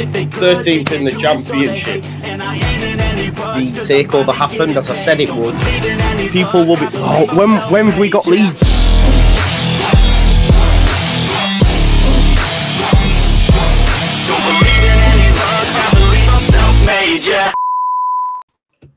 13th in the Championship. The takeover happened, as I said it would. People will be... Oh, when have we got Leeds?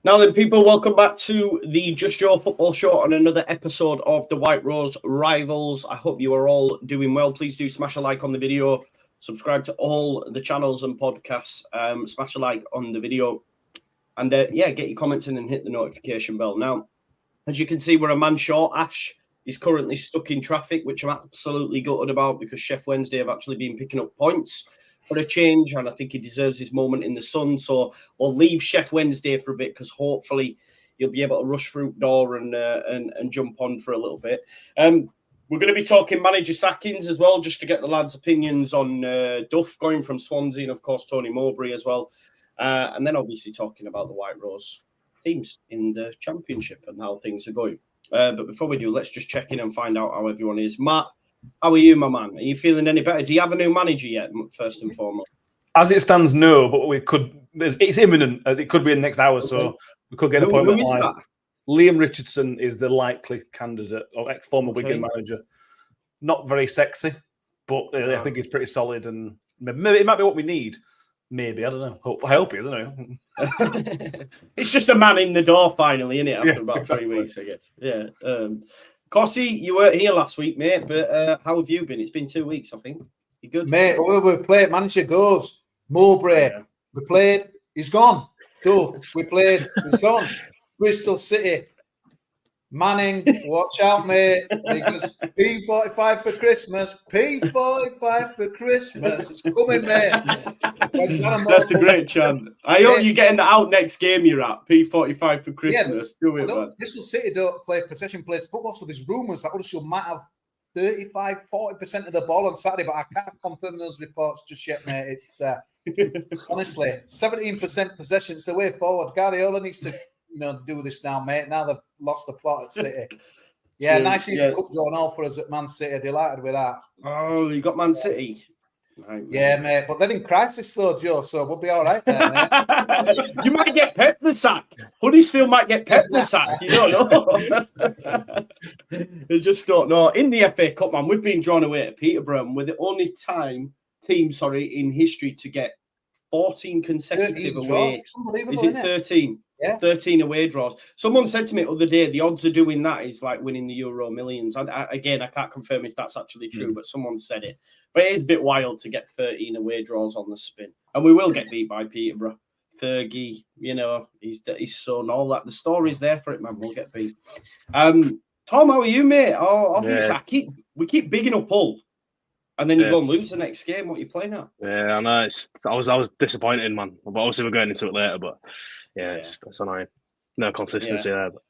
Now then, people, welcome back to the Just Your Football Show on another episode of the White Rose Rivals. I hope you are all doing well. Please do smash a like on the video. Subscribe to all the channels and podcasts. Smash a like on the video. And get your comments in and hit the notification bell. Now, as you can see, we're a man short. Ash is currently stuck in traffic, which I'm absolutely gutted about because Sheffield Wednesday have actually been picking up points for a change, and I think he deserves his moment in the sun. So we'll leave Sheffield Wednesday for a bit because hopefully you'll be able to rush through the door and jump on for a little bit. We're going to be talking manager sackings as well, just to get the lads' opinions on Duff going from Swansea and, of course, Tony Mowbray as well. And then obviously talking about the White Rose teams in the Championship and how things are going. But before we do, let's just check in and find out how everyone is. Matt, how are you, my man? Are you feeling any better? Do you have a new manager yet, first and foremost? As it stands, no, but we could. It's imminent. It could be in the next hour, so we could get an appointment. Who is that? Liam Richardson is the likely candidate, or former Wigan manager. Not very sexy, but I think he's pretty solid, and maybe it might be what we need. Maybe, I don't know. I hope he is, I don't know. It's just a man in the door finally, isn't it? After about exactly. 3 weeks, I guess. Yeah. Cossie, you weren't here last week, mate, but how have you been? It's been 2 weeks, I think. You good? Mate, we played, manager goes. Mowbray, we played, he's gone. We played, he's gone. Bristol City. Manning, watch out, mate, because P45 for Christmas. P45 for Christmas. It's coming, mate. That's a great chant. I hope you're getting that out next game you're at. P45 for Christmas. Yeah, do it, man. Bristol City don't play possession plays football, so there's rumours that Huddersfield might have 35-40% of the ball on Saturday, but I can't confirm those reports just yet, mate. It's honestly 17% possession. It's the way forward. Guardiola needs to do this now, mate. Now they've lost the plot at City. Yeah, nice easy cup draw and all for us at Man City. Delighted with that. Oh, you got Man City. Right, yeah, mate. But they're in crisis though, Joe, so we'll be all right there, mate. You might get Pep the sack. Huddersfield might get Pep the sack. You don't know. They just don't know. In the FA Cup, man, we've been drawn away at Peterborough, and we're the only team in history to get 14 consecutive away. Is it 13? Yeah. 13 away draws. Someone said to me the other day, the odds of doing that is like winning the Euro Millions. Again, I can't confirm if that's actually true, but someone said it. But it is a bit wild to get 13 away draws on the spin. And we will get beat by Peterborough. Fergie, his son, all that. The story's there for it, man. We'll get beat. Tom, how are you, mate? Obviously, we keep bigging up Hull. And then you go and lose the next game. What are you playing at? Yeah, I know. I was disappointed, man. But obviously we're going into it later. But it's annoying. No consistency there. But.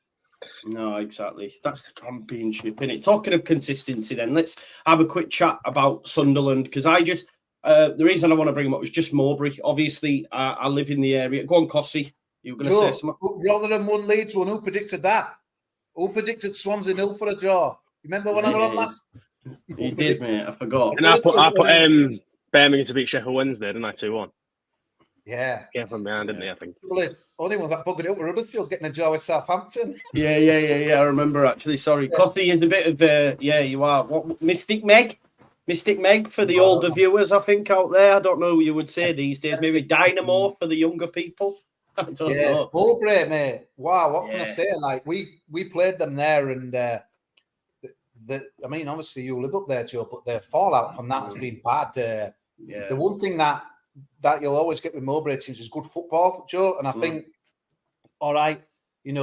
No, exactly. That's the Championship, isn't it? Talking of consistency, then let's have a quick chat about Sunderland because the reason I want to bring them up is just Mowbray. Obviously, I live in the area. Go on, Cossie. You were going to say something. Rotherham won Leeds one. Who predicted that? Who predicted Swansea 0 for a draw? Remember when I was on last? You did, mate. I forgot. And I put Birmingham to beat Sheffield Wednesday, didn't I? 2-1. Yeah. Came from behind, didn't he? I think. Well, only one that buggered it up with Huddersfield getting a draw with Southampton. Yeah. I remember actually. Sorry, Cossie is a bit of you are. What Mystic Meg for the older viewers, I think out there. I don't know who you would say these days. Maybe Dynamo for the younger people. I don't know. Mowbray, mate. Wow, what can I say? Like we played them there, and obviously you live up there, Joe, but the fallout from that has been bad. The one thing that you'll always get with Mowbray teams is good football, Joe. And I think, all right, there's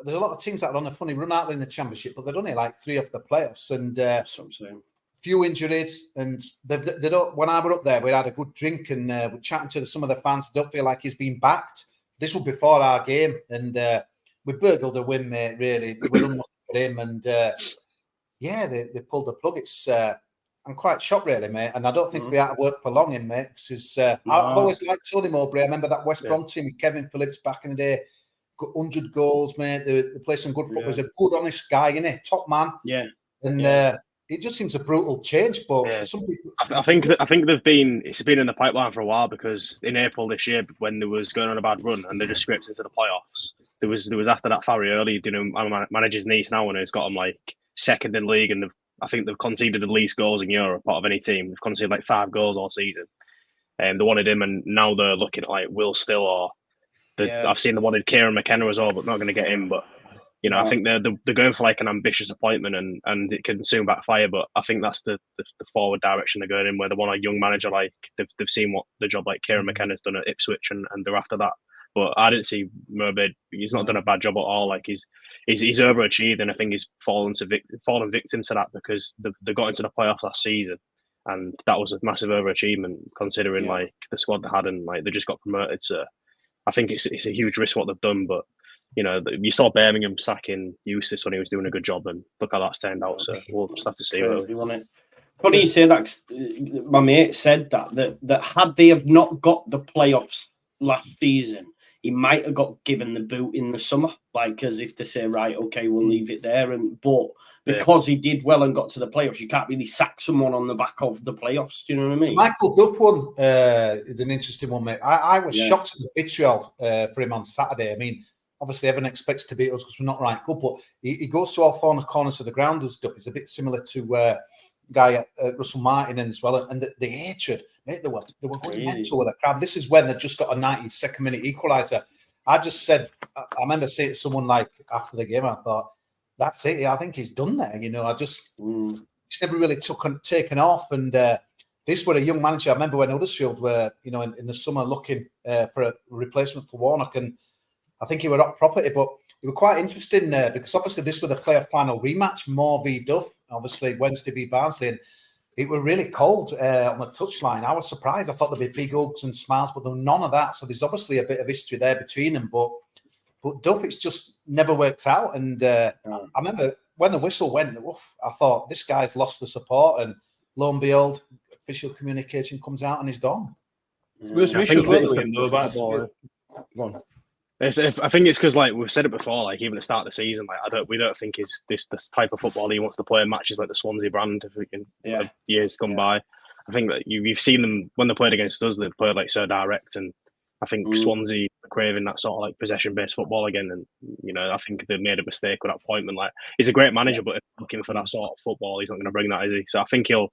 a lot of teams that are on a funny run out there in the Championship, but they're only like 3 off the playoffs, and few injuries. And they don't. When I were up there, we had a good drink and we're chatting to some of the fans. Don't feel like he's been backed. This was before our game, and we burgled a win, mate. Really, we're unlucky for him, and they pulled the plug. It's I'm quite shocked, really, mate. And I don't think we'll be out of work for long, mate. Because I've always liked Tony Mowbray. I remember that West Brom team with Kevin Phillips back in the day. Got 100 goals, mate. They play some good football. He's a good, honest guy, innit? Top man. Yeah. And it just seems a brutal change. But Yeah. some people, I think it's been in the pipeline for a while, because in April this year, when there was going on a bad run and they just scraped into the playoffs, there was after that Farry early, manager's niece now, and it's got them like second in league, and I think they've conceded the least goals in Europe out of any team. They've conceded like 5 goals all season. They wanted him, and now they're looking at like Will Still, or I've seen they wanted Kieran McKenna as well, but not going to get him. But I think they're going for like an ambitious appointment, and it can soon backfire. But I think that's the forward direction they're going in, where they want a young manager. Like they've seen what the job like Kieran McKenna's done at Ipswich, and they're after that. But I didn't see Murbid. He's not done a bad job at all. Like he's overachieved, and I think he's fallen victim to that, because they got into the playoffs last season, and that was a massive overachievement considering like the squad they had, and like they just got promoted. So I think it's a huge risk what they've done. But you saw Birmingham sacking Eustace when he was doing a good job, and look how that's turned out. So we'll just have to see. Funny you say that. My mate said that had they have not got the playoffs last season, he might have got given the boot in the summer, like as if to say, right, okay, we'll leave it there. But because he did well and got to the playoffs, you can't really sack someone on the back of the playoffs. Do you know what I mean? Michael Duff one is an interesting one, mate. I was shocked at the vitriol for him on Saturday. I mean, obviously everyone expects to beat us because we're not right good, but he goes to all four corners of the ground and stuff. It's a bit similar to guy Russell Martin as well, and the hatred. Mate, they were going mental with the crowd. This is when they just got a 92nd minute equaliser. I just said, I remember saying to someone like after the game, I thought, that's it. I think he's done there. It's never really taken off. And this were a young manager. I remember when Huddersfield were, in the summer looking for a replacement for Warnock, and I think he were up property, but it was quite interesting because obviously this was the player final rematch, Moore v Duff, obviously Wednesday v Barnsley, and it was really cold on the touchline. I was surprised. I thought there'd be big hugs and smiles, but there was none of that. So there's obviously a bit of history there between them. But Duff, it's just never worked out. And I remember when the whistle went, I thought this guy's lost the support. And lo and behold, official communication comes out and he's gone. There's some issues with him, though, about Go on. I think it's because, like we've said it before, like even at the start of the season, like we don't think is this type of football he wants to play in matches like the Swansea brand. If we can, years gone by, I think that you've seen them when they played against us. They played like so direct, and I think Swansea are craving that sort of like possession-based football again. And I think they've made a mistake with that appointment. Like he's a great manager, but if looking for that sort of football, he's not going to bring that, is he? So I think he'll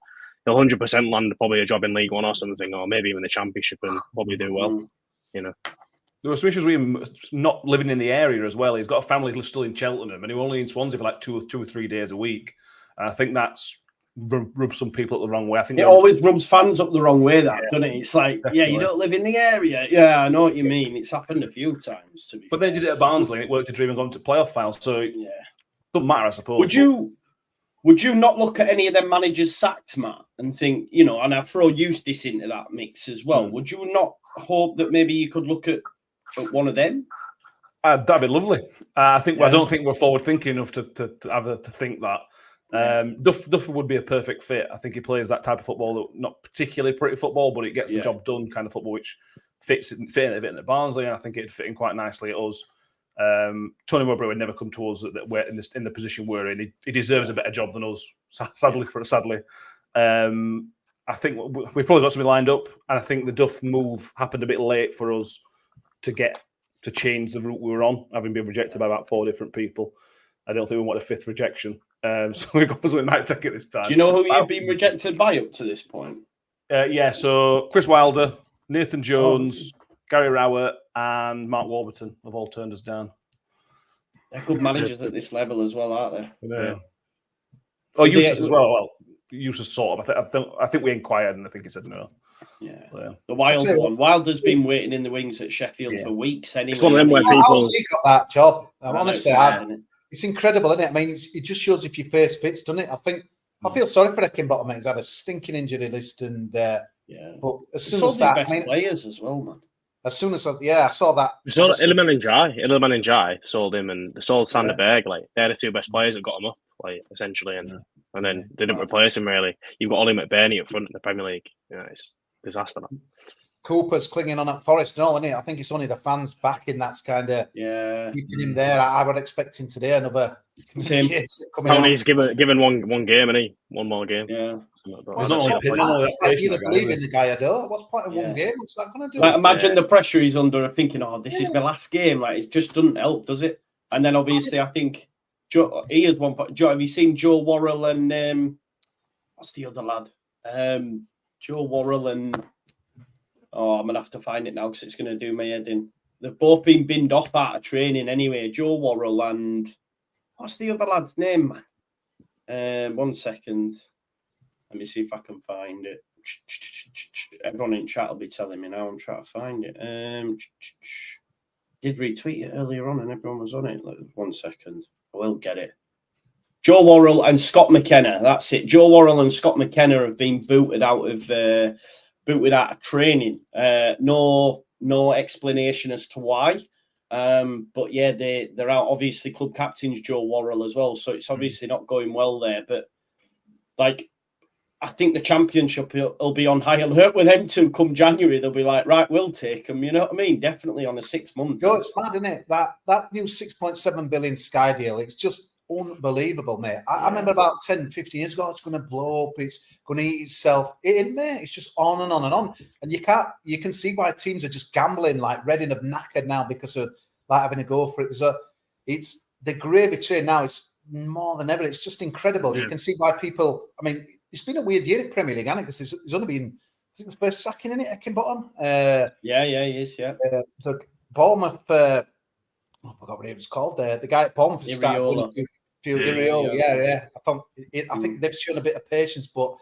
100% land probably a job in League One or something, or maybe even the Championship, and probably do well. There were some issues with him not living in the area as well. He's got a family still in Cheltenham, and he was only in Swansea for like two or 3 days a week. And I think that's rubbed some people up the wrong way. I think it always rubs fans up the wrong way, doesn't it? It's like, you don't live in the area. Yeah, I know what you mean. It's happened a few times. But they did it at Barnsley, and it worked a dream and gone to playoff finals. So it doesn't matter, I suppose. Would you not look at any of them managers sacked, Matt, and think, and I throw Eustace into that mix as well? Would you not hope that maybe you could look at one of them? That'd be lovely. I don't think we're forward thinking enough to think that. Duff would be a perfect fit. I think he plays that type of football, that not particularly pretty football, but it gets the job done kind of football, which fit in a bit at Barnsley, and I think it'd fit in quite nicely at us. Tony Mowbray would never come to us that we're in the position we're in. He deserves a better job than us. Sadly. I think we've probably got something lined up, and I think the Duff move happened a bit late for us to change the route we were on, having been rejected by about 4 different people. I don't think we want a 5th rejection, so we might take it this time. Do you know who you've been rejected by up to this point? So Chris Wilder, Nathan Jones, Gary Rowett, and Mark Warburton have all turned us down. They're good managers at this level as well, aren't they? Yeah. Oh, Eustace as well. Well, Eustace sort of. I think we inquired, and I think he said no. Yeah. The Wilder one. Wilder's been waiting in the wings at Sheffield for weeks anyway. It's one of them where people... He got that job. Honestly, it's incredible, isn't it? I mean, it just shows if you face Pitts, doesn't it? I feel sorry for Heckingbottom, mate. He's had a stinking injury list, and but as soon as that, best players as well, man. As soon as I saw that, so Illiman and Jai sold him, and they sold Sander Berg. Like they're the 2 best players that got him up, like essentially, and then they didn't replace him really. You've got Ollie McBurney up front in the Premier League. It's disaster. Cooper's clinging on at Forest and all, isn't it? I think it's only the fans backing that's kind of keeping him there. I would expect him today another Same. Apparently he's given one game, and one more game. Yeah. It's like either believe in the guy or don't. What's the point of one game? What's that going to do? Like, imagine the pressure he's under, thinking, "Oh, this is my last game." Like, it just doesn't help, does it? And then obviously, I think he has one. Have you seen Joe Worrell and what's the other lad? Joe Worrell and I'm gonna have to find it now because it's gonna do my head in. They've both been binned off out of training anyway. Joe Worrell and what's the other lad's name? 1 second. Let me see if I can find it. Everyone in chat will be telling me now. I'm trying to find it. Did retweet it earlier on and everyone was on it. 1 second. I will get it. Joe Worrell and Scott McKenna. That's it. Joe Worrell and Scott McKenna have been booted out of training. No explanation as to why. But yeah, they're out. Obviously, club captain's Joe Worrell as well. So it's obviously not going well there. But like, I think the championship will be on high alert with them two come January. They'll be like, right, we'll take them. You know what I mean? Definitely on a 6 month. Joe, it's mad, isn't it? That new 6.7 billion Sky deal, it's just unbelievable, mate. I remember about 10, 15 years ago, it's going to blow up. It's going to eat itself in, mate. It's just on and on and on. And you can see why teams are just gambling. Like Reading have knackered now because of like having to go for it. It's the gravy train now. It's more than ever. It's just incredible. Yeah. You can see why people. I mean, it's been a weird year in Premier League, hasn't it? Because there's only been, I think, the first sacking in it, Heckingbottom. Yeah, he is. Yeah. So Bournemouth. I forgot what it was called. The guy at Bournemouth started winning through Iriola. Yeah. I think they've shown a bit of patience, but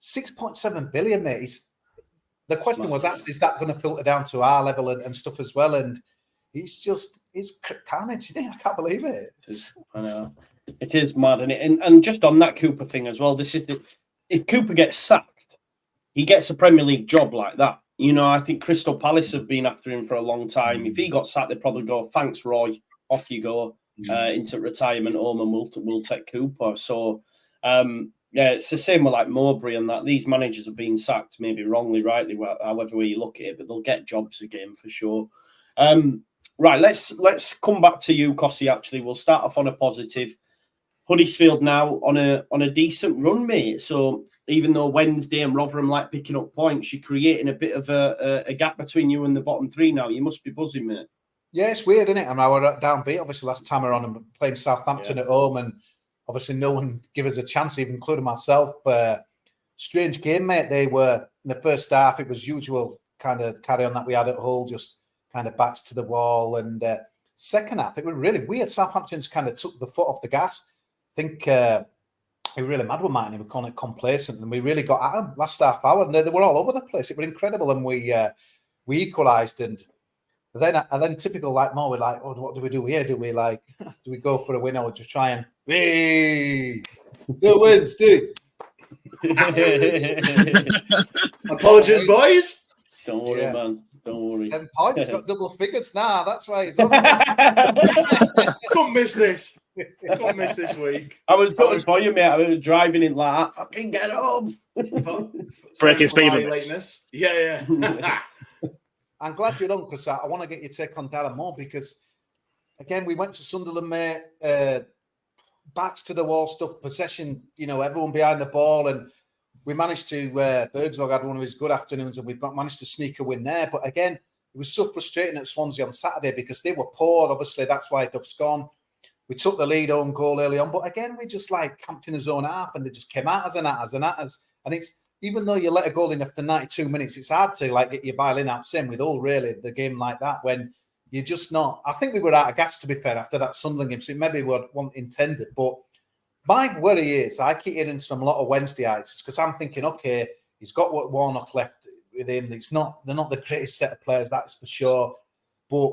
6.7 billion, mate. The question was asked: is that going to filter down to our level and stuff as well? And it's carnage. I can't believe it. I know. It is mad, and just on that Cooper thing as well. If Cooper gets sacked, he gets a Premier League job like that. You know, I think Crystal Palace have been after him for a long time. If he got sacked, they'd probably go, "Thanks, Roy. Off you go into retirement home, and we'll take Cooper." So, yeah, it's the same with like Mowbray and that. These managers have been sacked, maybe wrongly, rightly, however way you look at it, but they'll get jobs again for sure. Right, let's come back to you, Cossie. Actually, we'll start off on a positive. Huddersfield now on a decent run, mate. So even though Wednesday and Rotherham like picking up points, you're creating a bit of a gap between you and the bottom three now. You must be buzzing, mate. Yeah, it's weird, isn't it? I mean, I were downbeat, obviously, last time around and playing Southampton at home, and obviously no one gave us a chance, even including myself. Strange game, mate. They were, in the first half, it was usual kind of carry on that we had at Hull, just kind of backs to the wall. And second half, it was really weird. Southampton's kind of took the foot off the gas. I think we were really mad with Martin. He was calling it complacent, and we really got at them last half hour. And they were all over the place. It was incredible, and we equalised. And then typical like more, we're like, oh, what do we do here? Do we go for a win or just try and the Wednesday? Apologies, boys. Don't worry, man. Don't worry. 10 points, got double figures now. That's why he's on. Couldn't miss this. Couldn't miss this week. I was going for you, mate. I was driving in like, fucking get home. Breaking speed limits. Yeah. I'm glad you're on because I want to get your take on Darren Moore because, again, we went to Sunderland, mate. Backs to the wall stuff, possession, everyone behind the ball. And we managed to, Bergzog had one of his good afternoons and we managed to sneak a win there. But again, it was so frustrating at Swansea on Saturday because they were poor. Obviously, that's why Duff's gone. We took the lead own goal early on. But again, we just camped in his own half and they just came at us. And it's, even though you let a goal in after 92 minutes, it's hard to get your violin out. Same with all really the game like that when you're just not. I think we were out of gas, to be fair, after that Sunderland game. So it maybe wasn't intended. But my worry is, I keep hearing from a lot of Wednesdayites because I'm thinking, okay, he's got what Warnock left with him. They're not the greatest set of players, that's for sure. But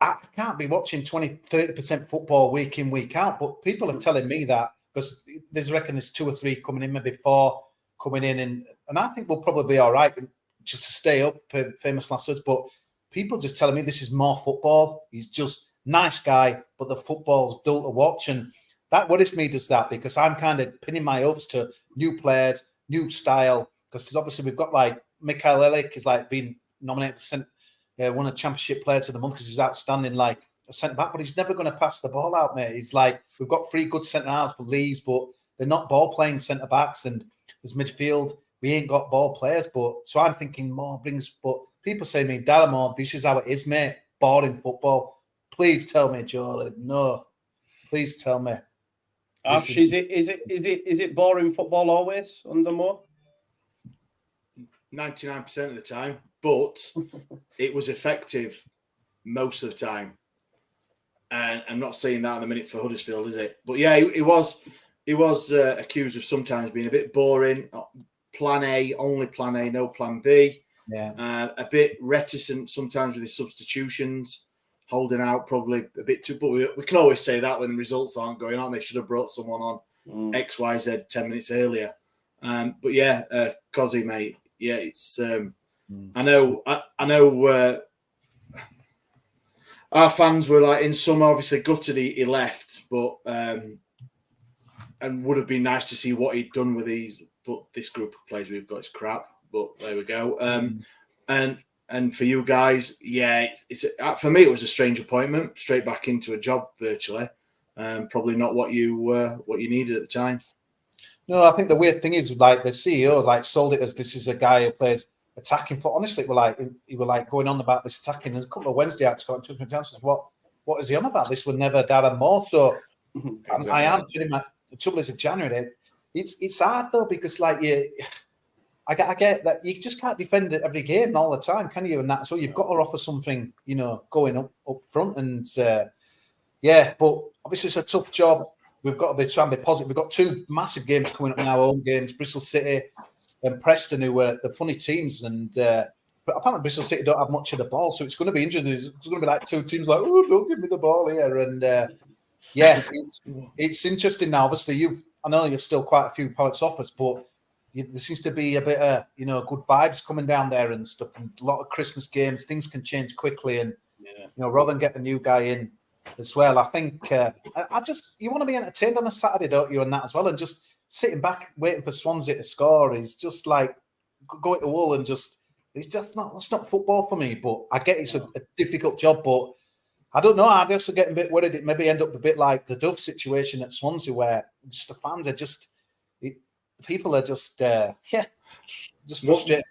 I can't be watching 20-30% football week in, week out. But people are telling me that because there's 2 or 3 coming in, maybe 4 coming in. And I think we'll probably be all right just to stay up, famous last words. But people just telling me this is more football. He's just nice guy, but the football's dull to watch. And that worries me, does that, because I'm kind of pinning my hopes to new players, new style. Because obviously we've got Mikael Elik is being nominated to one of the Championship Players of the Month because he's outstanding, a centre back, but he's never going to pass the ball out, mate. He's like, we've got 3 good centre halves for Leeds, but they're not ball playing centre backs, and as midfield, we ain't got ball players. But so I'm thinking Moore brings. But people say to me, Darren Moore, this is how it is, mate. Boring football. Please tell me, Joel. No, please tell me. Ash, is it boring football always under Moore? 99% of the time, but it was effective most of the time. And I'm not saying that in a minute for Huddersfield, is it? But yeah, he was accused of sometimes being a bit boring. Plan A, only plan A, no plan B. Yeah. A bit reticent sometimes with his substitutions, holding out probably a bit too. But we can always say that when the results aren't going on, they should have brought someone on X, Y, Z 10 minutes earlier. But yeah, Cozzy, mate. Yeah, it's. I know. Our fans were like in some obviously gutted he left, but and would have been nice to see what he'd done with these. But this group of players we've got is crap. But there we go. And for you guys, yeah, it's for me it was a strange appointment, straight back into a job virtually. Probably not what you needed at the time. No, I think the weird thing is like the CEO like sold it as this is a guy who plays attacking foot. Honestly, he were like going on about this attacking. There's a couple of Wednesday acts got took me chances. What is he on about? This was never Darren Moore. So exactly. I am pretty much the trouble is in January. It's hard though because like I get that you just can't defend it every game all the time, can you? And that so you've got to offer something, going up front. And yeah, but obviously it's a tough job. We've got to be trying to be positive. We've got 2 massive games coming up in our home games: Bristol City and Preston, who were the funny teams. And but apparently Bristol City don't have much of the ball, so it's going to be interesting. It's going to be like 2 teams like, oh, don't give me the ball here. And yeah, it's interesting now. Obviously, I know you're still quite a few points off us, but there seems to be a bit of good vibes coming down there and stuff. And a lot of Christmas games, things can change quickly. And rather than get the new guy in as well, I think you want to be entertained on a Saturday, don't you? And that as well, and just sitting back waiting for Swansea to score is just like going to Hull and just it's not football for me. But I get it's a difficult job, but I don't know. I'm also getting a bit worried it maybe end up a bit like the Dove situation at Swansea, where just the fans are people are just frustrated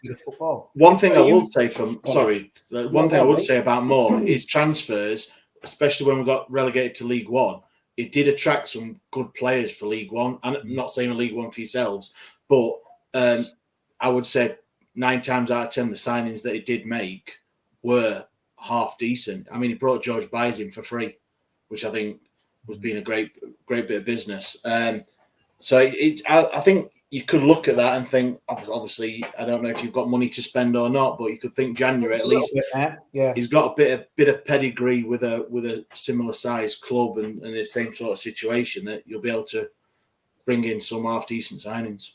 with the football. One thing I would say I would say about Moore is transfers, especially when we got relegated to League One. It did attract some good players for League One. I'm not saying League One for yourselves, but I would say 9 times out of 10 the signings that he did make were half decent. I mean, he brought George Byes in for free, which I think was being a great bit of business. So I think you could look at that and think, obviously, I don't know if you've got money to spend or not, but you could think January at least. He's got a bit of pedigree with a similar size club and the same sort of situation that you'll be able to bring in some half decent signings.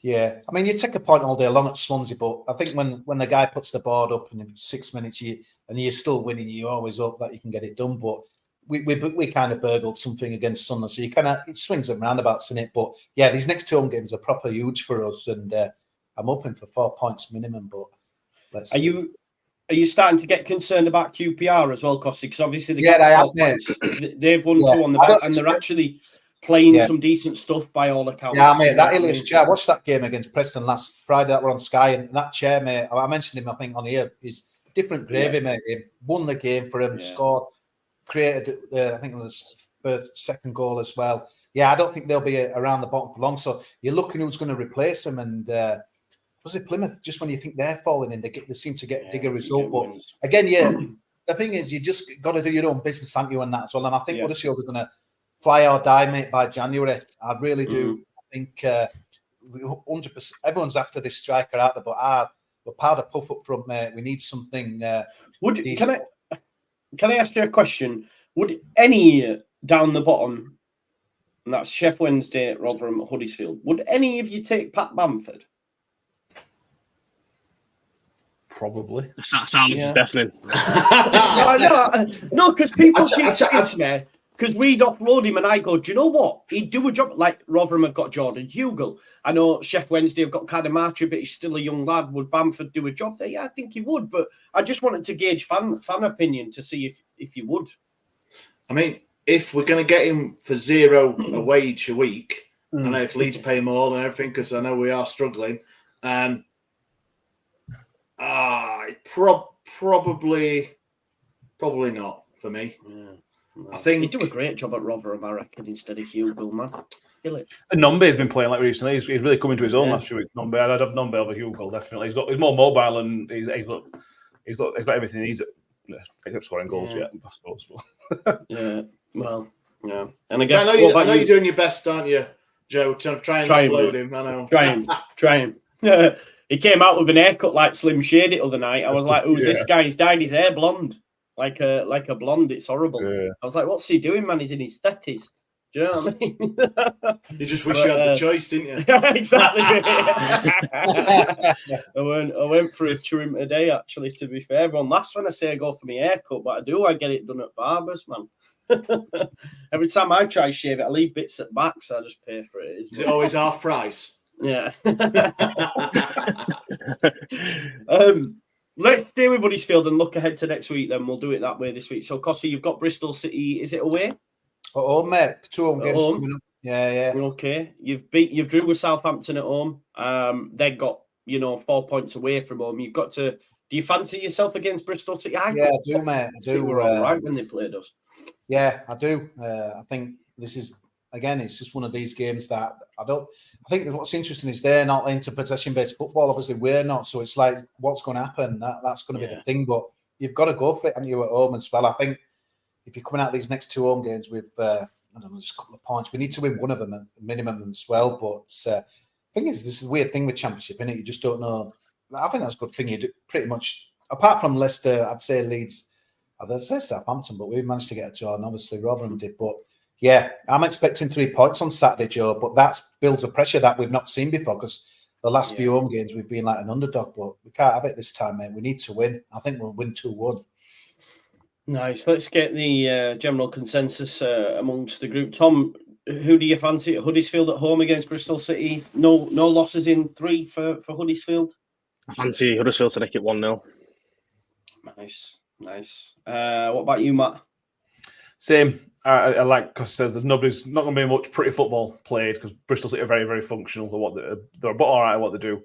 Yeah, I mean, you take a point all day long at Swansea, but I think when the guy puts the board up in 6 minutes, and you're still winning, you always hope that you can get it done. But we kind of burgled something against Sunderland, so it swings and roundabouts in it. But yeah, these next 2 home games are proper huge for us, and I'm hoping for 4 points minimum. But let's. Are you starting to get concerned about QPR as well, Costi? Because obviously they've won 2 on the back, and they're actually playing some decent stuff by all accounts. Yeah, mate, that Ilias chair. I watched that game against Preston last Friday that were on Sky, and that chair, mate, I mentioned him, I think, on here, is different gravy, mate. He won the game for him, scored, created, I think it was the second goal as well. Yeah, I don't think they'll be around the bottom for long. So you're looking who's going to replace them. And was it Plymouth? Just when you think they're falling in, they seem to get a bigger result. But again, the thing is, you just got to do your own business, aren't you, on that as well. And I think Huddersfield are going to fly or die, mate, by January. I really do. I think 100%. Everyone's after this striker out there, but we're powder puff up front, mate. We need something. Can I ask you a question? Would any down the bottom, and that's Sheffield Wednesday, Rotherham, Huddersfield, would any of you take Pat Bamford? Probably. Silence is deafening. No, because people keep saying to me, because we'd offload him and I go, do you know what? He'd do a job. Like Rotherham have got Jordan Hugill. I know Sheffield Wednesday have got Kadamachi, but he's still a young lad. Would Bamford do a job there? Yeah, I think he would. But I just wanted to gauge fan opinion to see if you would. I mean, if we're going to get him for zero a wage a week, I know if Leeds pay more and everything, because I know we are struggling. Probably not for me. Yeah, no. I think he'd do a great job at Rotherham, I reckon, instead of Hugo, man. Kill it. And Nombe's been playing like recently. He's really coming to his own last few weeks. Nombe, I'd have Nombe over Hugo definitely. He's more mobile and he's got everything he needs. Except scoring goals yet, I suppose. Yeah, well, yeah. And I guess I know you're doing your best, aren't you, Joe? To try and offload him. I know. Try him. He came out with an haircut like Slim Shady the other night. I was like, "Who's this guy? He's dyed his hair blonde, like a blonde. It's horrible." Yeah. I was like, "What's he doing, man? He's in his 30s." Do you know what I mean? You just wish you had the choice, didn't you? Exactly. I went for a trim today, actually, to be fair. Everyone laughs when I say I go for my haircut, but I do. I get it done at barbers, man. Every time I try shave it, I leave bits at back, so I just pay for it. Is it always half price? Yeah. Let's stay with Huddersfield and look ahead to next week, then. We'll do it that way this week. So, Cossie, you've got Bristol City. Is it away? At home, mate. 2 home games coming up. Yeah. Okay. You've drew with Southampton at home. They've got 4 points away from home. You've got to. Do you fancy yourself against Bristol City? I do, mate. I do. We're all right when they played us. Yeah, I do. I think this is again. It's just one of these games that I think what's interesting is they're not into possession-based football. Obviously, we're not. So it's like, what's going to happen? That's going to be the thing. But you've got to go for it, and you're at home as well. I think if you're coming out of these next 2 home games with just a couple of points, we need to win one of them at minimum as well. But the thing is, this is a weird thing with Championship, isn't it? You just don't know. I think that's a good thing. You do pretty much, apart from Leicester, I'd say Leeds. I'd say Southampton, but we managed to get a draw, and obviously Rotherham did. But yeah, I'm expecting 3 points on Saturday, Joe. But that builds a pressure that we've not seen before, because the last few home games we've been like an underdog. But we can't have it this time, mate. We need to win. I think we'll win 2-1. Nice. Let's get the general consensus amongst the group. Tom, who do you fancy at Huddersfield at home against Bristol City? No losses in 3 for Huddersfield. I fancy Huddersfield to make it 1-0. Nice. What about you, Matt? Same. I like, because says there's not going to be much pretty football played, because Bristol City are very, very functional for what they're about all right at what they do,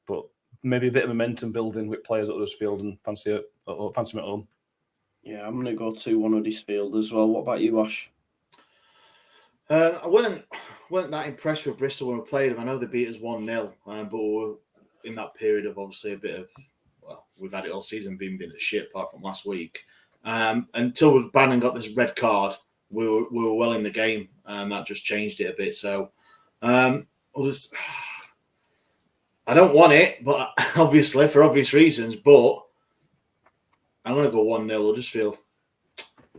but maybe a bit of momentum building with players at Huddersfield, and fancy them at home. Yeah, I'm going to go 2-1 Huddersfield as well. What about you, Ash? I weren't that impressed with Bristol when we played them. I know they beat us 1-0, but we were in that period of obviously a bit of, we've had it all season being a shit apart from last week. Until Bannon got this red card, we were well in the game, and that just changed it a bit. So I don't want it, but obviously for obvious reasons, but I'm going to go 1-0 Huddersfield.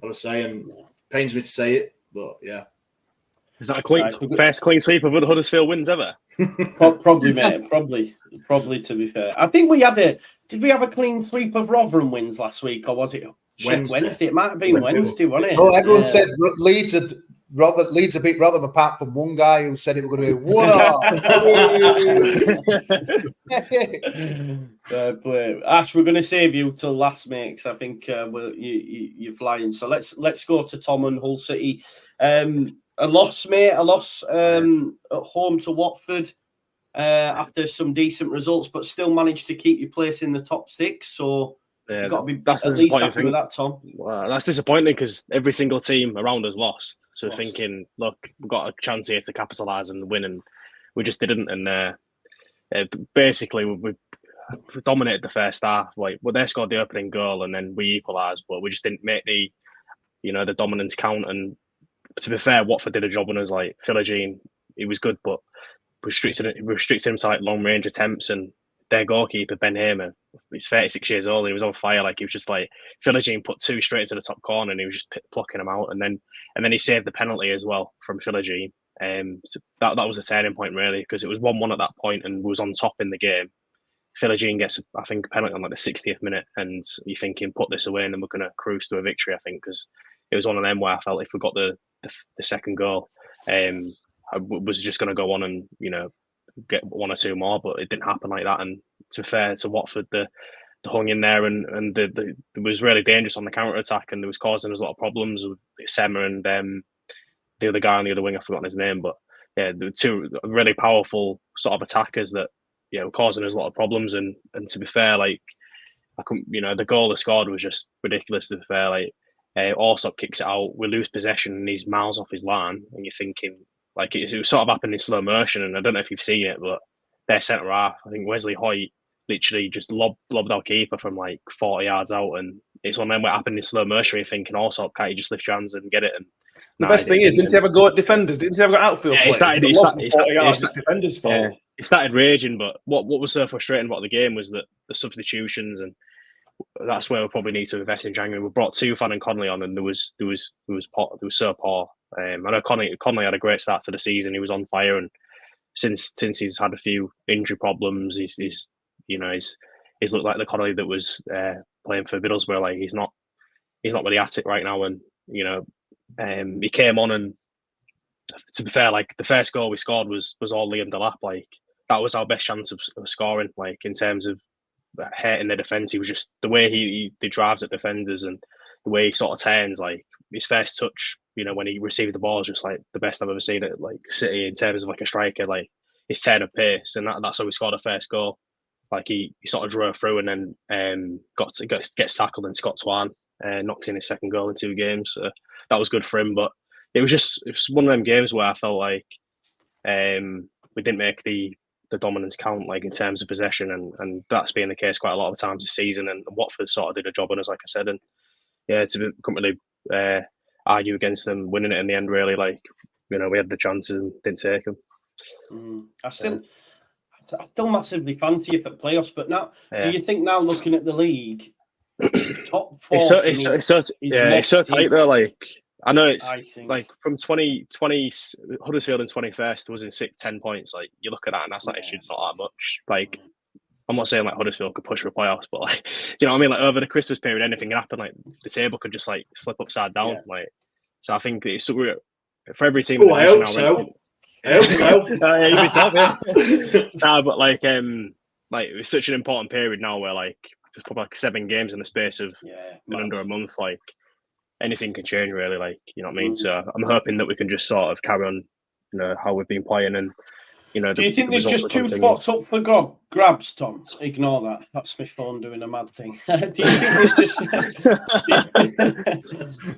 What I say, and pains me to say it, but yeah. Is that a first clean sweep of Huddersfield wins ever? Probably, mate. Probably. To be fair, I think we had Did we have a clean sweep of Rotherham wins last week, or was it Wednesday? It might have been Wednesday, wasn't it? Oh, everyone said Leeds had beat Rotherham, apart from one guy who said it was going to be what? Ash, we're going to save you till last, mate, because I think you're flying. So let's go to Tom and Hull City. A loss at home to Watford after some decent results, but still managed to keep your place in the top 6. So you've got to be at least happy with that, Tom. Well, that's disappointing, because every single team around us lost. So thinking, look, we've got a chance here to capitalise and win, and we just didn't. And basically, we dominated the first half. They scored the opening goal, and then we equalised, but we just didn't make the dominance count. And to be fair, Watford did a job on us. Like Philogene, he was good, but restricted him to long range attempts. And their goalkeeper Ben Hamer, he's 36 years old. And he was on fire. Like he was just like Philogene put 2 straight into the top corner, and he was just plucking them out. And then he saved the penalty as well from Philogene. So that was a turning point really, because it was 1-1 at that point, and we was on top in the game. Philogene gets, I think, a penalty on like the 60th minute, and you're thinking, put this away, and then we're going to cruise to a victory. I think, because it was one of them where I felt if we got the second goal, I was just going to go on and get 1 or 2 more, but it didn't happen like that. And to be fair to Watford, the hung in there, and it was really dangerous on the counter attack, and it was causing us a lot of problems with Sema and the other guy on the other wing. I've forgotten his name, but yeah, the two really powerful sort of attackers that were causing us a lot of problems. And to be fair, like I couldn't, the goal they scored was just ridiculous. To be fair, like Allsop kicks it out, we lose possession, and he's miles off his line, and you're thinking like it was sort of happened in slow motion. And I don't know if you've seen it, but their centre half, I think Wesley Hoyt, literally just lobbed our keeper from like 40 yards out, and it's one of them what happened in slow motion. You're thinking, also, can't you just lift your hands and get it? And the best thing is, didn't he ever go at defenders? Didn't he ever go outfield players? It's defenders' fault. It started raging, but what was so frustrating about the game was that the substitutions, and that's where we probably need to invest in January. We brought Tufan and Connolly on, and there was so poor. I know Connolly had a great start to the season. He was on fire, and since he's had a few injury problems, he's looked like the Connolly that was playing for Middlesbrough. Like he's not really at it right now. And he came on, and to be fair, like the first goal we scored was all Liam Delap. Like that was our best chance of scoring. Like in terms of hurting the defence, he was just the way he drives at defenders and the way he sort of turns. Like his first touch, when he received the ball, is just like the best I've ever seen at like City in terms of like a striker. Like his turn of pace, and that's how we scored the first goal. Like he sort of drove through and then gets tackled, and Scott Twan knocks in his second goal in 2 games. So that was good for him. But it was one of them games where I felt like we didn't make the dominance count, like in terms of possession, and that's been the case quite a lot of times this season. And Watford sort of did a job on us, like I said. And yeah, couldn't really argue against them winning it in the end. Really, like we had the chances and didn't take them. I still massively fancy you for playoffs, but now, do you think now looking at the league, top 4? It's so tight though. Like I know like from 2020, Huddersfield in 21st was in 10 points. Like you look at that, and that's actually not that much. Like I'm not saying like Huddersfield could push for playoffs, but like, do you know what I mean? Like over the Christmas period, anything can happen. Like the table could just like flip upside down. Like so, I think it's for every team. I hope so. Yeah, you'd be tough, yeah. Nah, but like it's such an important period now where like there's probably like 7 games in the space of under a month. Like anything can change really. Like you know what I mean. So I'm hoping that we can just sort of carry on, how we've been playing and. Do you think there's just 2 spots up for grabs, Tom? Ignore that. That's my phone doing a mad thing. Do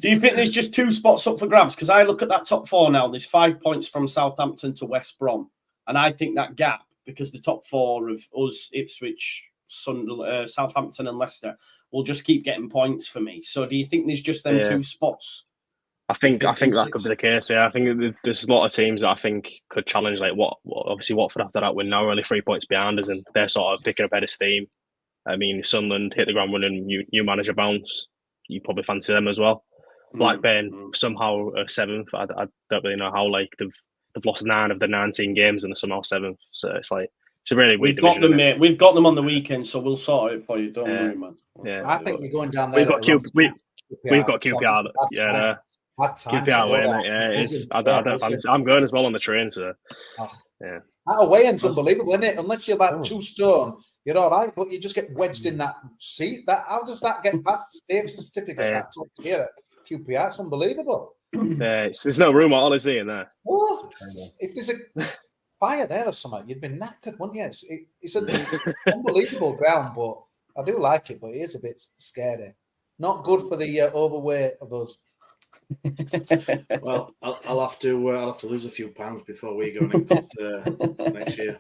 you think there's just 2 spots up for grabs? Because I look at that top 4 now. There's 5 points from Southampton to West Brom, and I think that gap, because the top 4 of us, Ipswich, Sunderland, Southampton, and Leicester, will just keep getting points for me. So, do you think there's just them 2 spots? I think that could be the case. Yeah, I think there's a lot of teams that I think could challenge. Like obviously Watford after that win now are only 3 points behind us, and they're sort of picking up head of steam. I mean, if Sunderland hit the ground running, new manager bounce, you probably fancy them as well. Blackburn somehow are 7th. I don't really know how. Like they've lost 9 of the 19 games and they're somehow 7th. So it's like it's a really weird division. Them, mate. We've got them on the weekend, so we'll sort it for you. Don't worry, man. Yeah, I think you're going down there. We've got QPR. Yeah. QPR away, mate. I'm going as well on the train, so that away end's unbelievable, isn't it? Unless you're about 2 stone, you're all right, but you just get wedged in that seat. How does that get past the certificate? That top tier at QPR, it's unbelievable. There's no room at all, is there, in there? Oh, if there's a fire there or something, you'd be knackered, wouldn't you? It's an unbelievable ground, but I do like it, but it is a bit scary. Not good for the overweight of us. Well, I'll have to lose a few pounds before we go next year.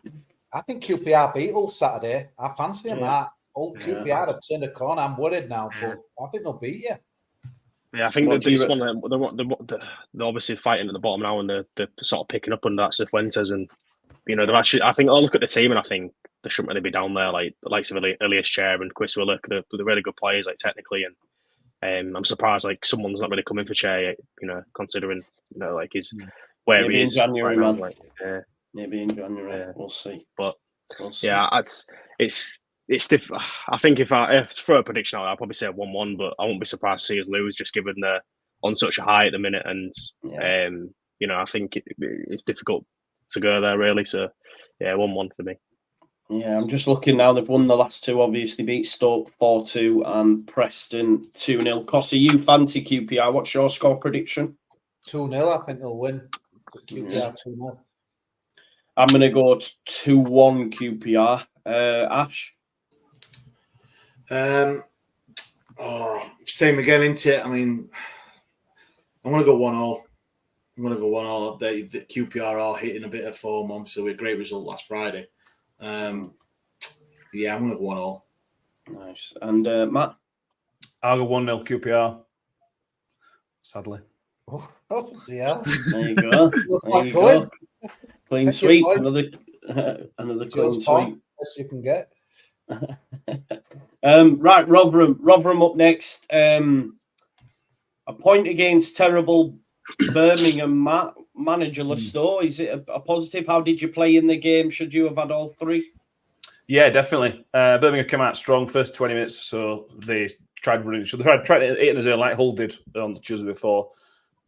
I think QPR beat Hull Saturday. I fancy them. QPR have turned a corner. I'm worried now, but I think they'll beat you. Yeah, I think they're obviously fighting at the bottom now, and they're sort of picking up on that Sheffield Wednesday, and they're actually. I think I'll look at the team, and I think they shouldn't really be down there. Like the likes of Elias Chair and Chris Willock, they're really good players, like technically, and. I'm surprised like someone's not really coming for Che, considering like his where maybe he is in January, right man. Like, maybe in January, we'll see. But it's diff. I think if it's for a prediction, I'll probably say 1-1, but I won't be surprised to see us lose, just given they're on such a high at the minute, and I think it's difficult to go there really. So 1-1 for me. Yeah, I'm just looking now. They've won the last two, obviously beat Stoke 4-2 and Preston 2-0. Cossy, you fancy QPR? What's your score prediction? 2-0, I think they'll win. QPR 2-0. I'm going to go 2-1 QPR. Ash? Same again, isn't it? I mean, I'm going to go 1-0. I'm going to go 1-0. The QPR are hitting a bit of form, obviously, with a great result last Friday. Yeah, I'm going to go 1-0. Nice. And Matt? I'll go 1-0 QPR. Sadly. Oh, yeah. There you go. There you go. Clean sweep. Another clean sweep. Best you can get. Right, Rotherham up next. A point against terrible Birmingham, managerless though. Is it a positive? How did you play in the game? Should you have had all three? Yeah, definitely. Birmingham came out strong first 20 minutes, so they tried running. So they tried hitting us early, like Hull did on the Tuesday before.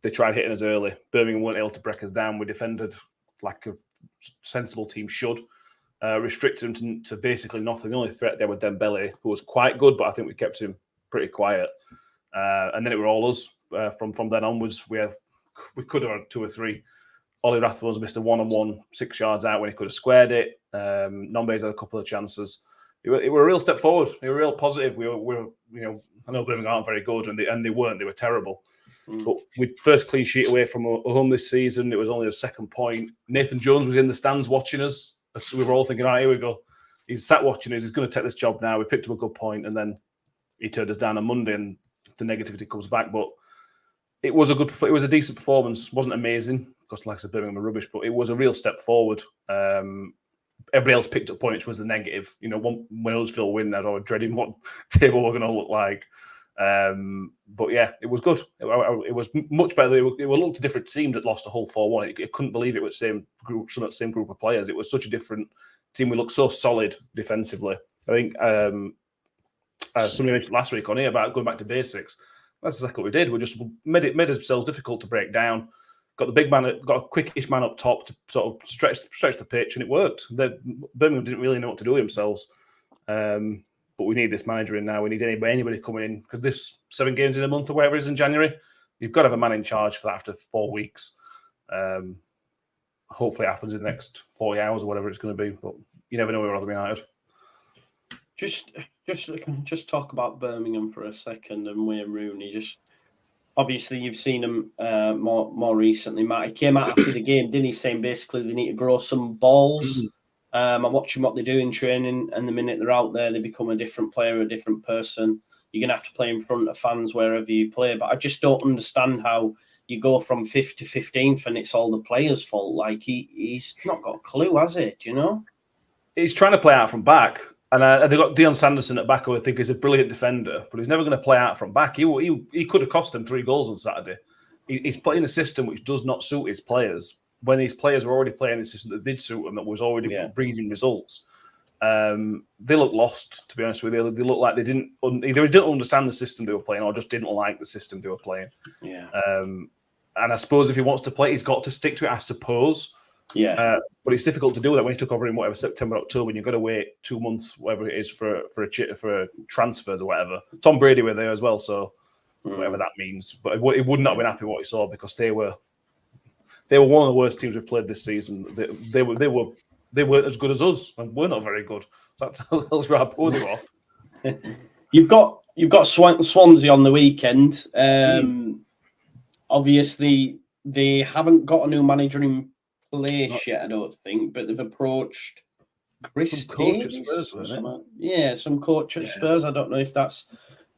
They tried hitting us early. Birmingham weren't able to break us down. We defended like a sensible team should. Restricted them to basically nothing. The only threat there was Dembele, who was quite good, but I think we kept him pretty quiet. And then it were all us. From then onwards, we could have had 2 or 3. Ollie Rathbones missed a 1-on-1 6 yards out when he could have squared it. Nombe's had a couple of chances. It were a real step forward. It were real positive. We were I know Birmingham aren't very good, and they weren't. They were terrible. But with first clean sheet away from home this season, it was only a second point. Nathan Jones was in the stands watching us. So we were all thinking, all right, here we go. He's sat watching us. He's going to take this job now. We picked up a good point, and then he turned us down on Monday, and the negativity comes back. But it was a decent performance. Wasn't amazing because, like I said, Birmingham were rubbish, but it was a real step forward. Everybody else picked up points was the negative. When Huddersfield win, they're all dreading what table we're going to look like. But yeah, it was good. It was much better. It looked a different team that lost a whole 4-1. I couldn't believe it was same group of players. It was such a different team. We looked so solid defensively. I think somebody mentioned last week on here about going back to basics. That's exactly what we did. We just made ourselves difficult to break down. Got the big man, got a quickish man up top to sort of stretch the pitch, and it worked. Birmingham didn't really know what to do themselves. But we need this manager in now. We need anybody coming in because this 7 games in a month or whatever it is in January, you've got to have a man in charge for that after 4 weeks. Hopefully it happens in the next 40 hours or whatever it's going to be. But you never know with Rotherham United. Just talk about Birmingham for a second and Wayne Rooney. Just obviously you've seen him more recently, Matt. He came out after the game, didn't he? Saying basically they need to grow some balls. I'm watching what they do in training, and the minute they're out there, they become a different player, a different person. You're going to have to play in front of fans wherever you play. But I just don't understand how you go from 5th to 15th and it's all the players' fault. Like, he's not got a clue, has he? Do you know? He's trying to play out from back. And they've got Dion Sanderson at back, who I think is a brilliant defender, but he's never going to play out from back. He could have cost them 3 goals on Saturday. He's playing a system which does not suit his players. When these players were already playing a system that did suit them, that was already bringing results, they look lost, to be honest with you. They look like they either didn't understand the system they were playing or just didn't like the system they were playing. Yeah. And I suppose if he wants to play, he's got to stick to it, I suppose. Yeah. But it's difficult to do that when he took over in September, October, and you've got to wait 2 months, whatever it is, for transfers or whatever. Tom Brady were there as well, so whatever that means. But he would not have been happy with what he saw because they were one of the worst teams we've played this season. They weren't as good as us, and we're not very good. So that tells you how poor they were. You've got Swansea on the weekend. Obviously, they haven't got a new manager in place yet, I don't think, but they've approached Chris Davies. Some coach at Spurs. I don't know if that's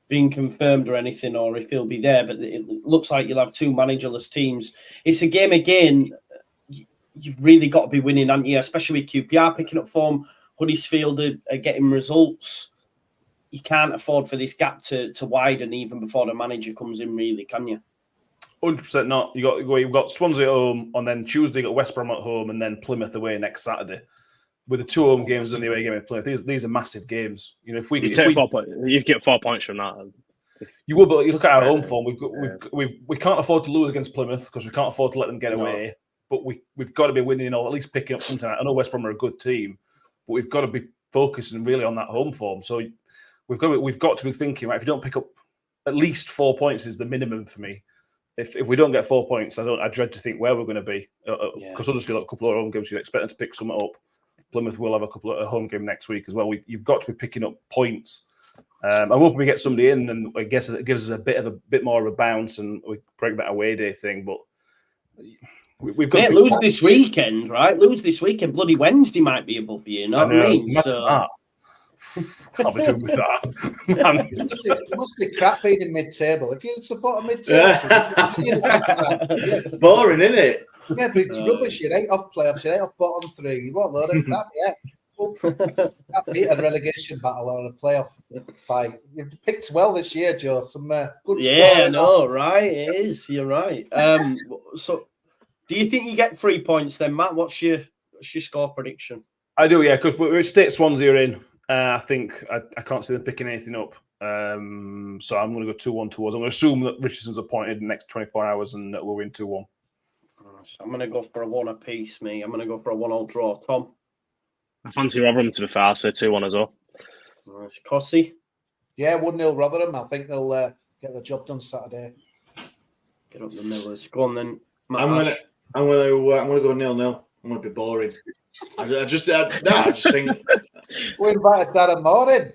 been confirmed or anything, or if he'll be there, but it looks like you'll have 2 managerless teams. It's a game again. You've really got to be winning, haven't you? Especially with QPR picking up form, Huddersfield are getting results. You can't afford for this gap to widen even before the manager comes in, really, can you? 100% not. You've got Swansea at home, and then Tuesday you got West Brom at home, and then Plymouth away next Saturday. With the 2 home games and the away game in Plymouth, these are massive games. If we you get 4 points from that. You will, but you look at our home form. We can't afford to lose against Plymouth because we can't afford to let them get away. But we've got to be winning or at least picking up something. I know West Brom are a good team, but we've got to be focusing really on that home form. So we've got to be thinking, right, if you don't pick up at least 4 points is the minimum for me. If we don't get 4 points, I dread to think where we're going to be. Because Huddersfield, a couple of home games, you'd expect them to pick some up. Plymouth will have a couple of home game next week as well. You've got to be picking up points. I hope we get somebody in, and I guess it gives us a bit more of a bounce, and we break that away day thing. But we've got to lose this weekend, right? Lose this weekend. Bloody Wednesday might be above you. You know what I mean? Can't be doing with that. It must be crap being in mid-table. If you support a mid-table, boring, isn't it? Yeah, but it's rubbish. You're right off playoffs. You're right off bottom three. You want a load of crap, yeah. Beat a relegation battle or a playoff fight. You've picked well this year, Joe. Some good. Yeah, I know, right? It is. You're right. So, do you think you get 3 points then, Matt? What's your score prediction? I do, yeah, because we're State Swansea are in. I think I can't see them picking anything up. So I'm going to go 2-1 towards. I'm going to assume that Richardson's appointed in the next 24 hours and we'll win 2-1. So I'm going to go for a 1 apiece, me. I'm going to go for a 1-1 draw. Tom? I fancy Rotherham to be fair, so 2-1 as well. Nice. Cossie? Yeah, 1-0 Rotherham. I think they'll get the job done Saturday. Get up the Millers. Go on then. I'm gonna go 0-0. I'm gonna be boring. I just think we invited Darren Morin.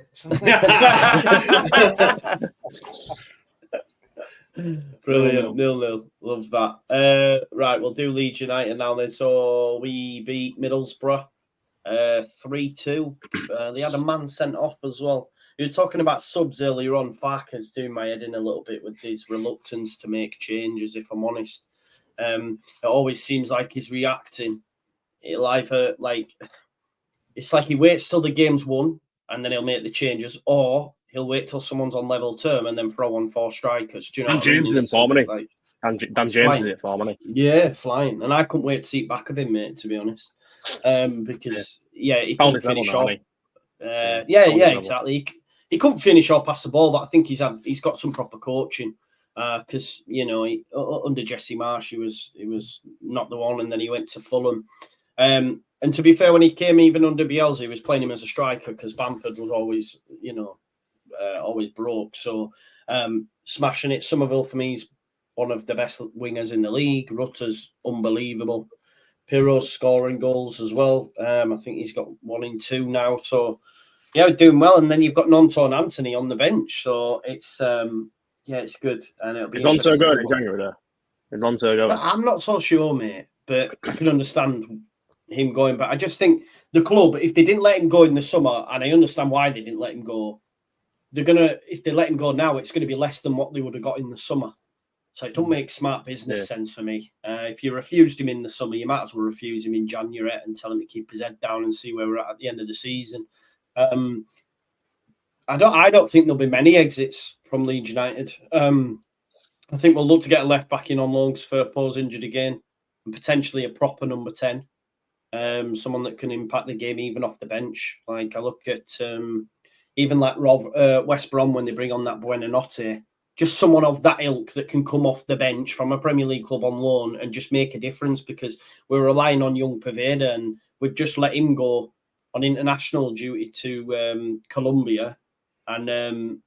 Brilliant. 0-0. Love that. Right, we'll do Leeds United now then. So we beat Middlesbrough 3-2. They had a man sent off as well. You were talking about subs earlier on. Farker's doing my head in a little bit with his reluctance to make changes, if I'm honest. It always seems like he's reacting. It'll either it's like he waits till the game's won and then he'll make the changes, or he'll wait till someone's on level term and then throw on 4 strikers. Do you know? Dan James is in form, isn't he? Dan James is in form, isn't he? Yeah, flying. And I couldn't wait to see back of him, mate, to be honest. Because he couldn't finish off. Exactly. He couldn't finish or pass the ball, but I think he's got some proper coaching. Because under Jesse Marsh, he was not the one, and then he went to Fulham. And to be fair, when he came even under Bielsa, he was playing him as a striker because Bamford was always, always broke. So smashing it. Somerville for me is one of the best wingers in the league. Rutter's unbelievable. Pirro's scoring goals as well. I think he's got 1 in 2 now. So yeah, doing well. And then you've got Nonton Anthony on the bench. So it's it's good. And it'll be Is Lonto going in January there? Is Lonto going? I'm not so sure, mate, but I can understand him going back. I just think the club, if they didn't let him go in the summer, and I understand why they didn't let him go, if they let him go now, it's going to be less than what they would have got in the summer. So it don't make smart business sense for me. If you refused him in the summer, you might as well refuse him in January and tell him to keep his head down and see where we're at the end of the season. I don't think there'll be many exits from Leeds United. I think we'll look to get a left back in on loan because Firpo's injured again, and potentially a proper number 10. Someone that can impact the game even off the bench. Like I look at even like West Brom when they bring on that Buonanotte, just someone of that ilk that can come off the bench from a Premier League club on loan and just make a difference, because we're relying on young Poveda and we've just let him go on international duty to Colombia, and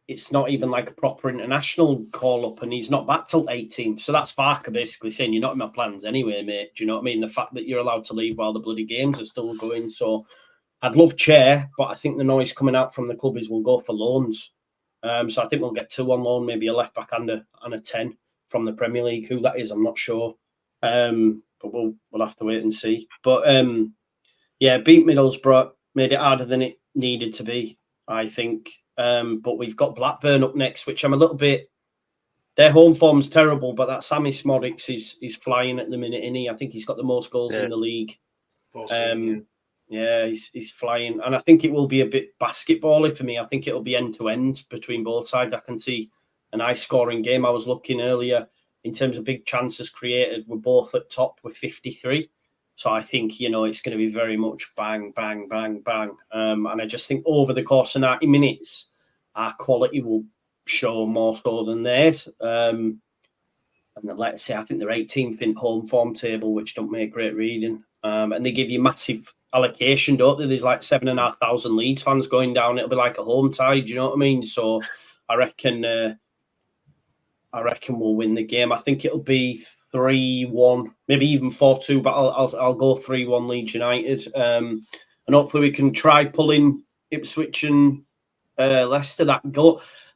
it's not even like a proper international call-up, and he's not back till 18th. So that's Farker basically saying, you're not in my plans anyway, mate. Do you know what I mean? The fact that you're allowed to leave while the bloody games are still going. So I'd love Chair, but I think the noise coming out from the club is we'll go for loans. So I think we'll get 2 on loan, maybe a left-back and a 10 from the Premier League. Who that is, I'm not sure. But we'll have to wait and see. But, beat Middlesbrough, made it harder than it needed to be, I think. But we've got Blackburn up next, which I'm a little bit... Their home form's terrible, but that Sammy Smodics is flying at the minute, isn't he? I think he's got the most goals in the league. 14, he's flying. And I think it will be a bit basketball-y for me. I think it'll be end-to-end between both sides. I can see a nice scoring game. I was looking earlier in terms of big chances created. We're both at top with 53. So I think, it's going to be very much bang, bang, bang, bang. And I just think over the course of 90 minutes, our quality will show more so than theirs. And let's say, I think they're 18th in home form table, which don't make great reading. And they give you massive allocation, don't they? There's like 7,500 Leeds fans going down. It'll be like a home tie. Do you know what I mean? So I reckon we'll win the game. I think it'll be 3-1, maybe even 4-2. But I'll go 3-1 Leeds United. And hopefully we can try pulling Ipswich and Leicester.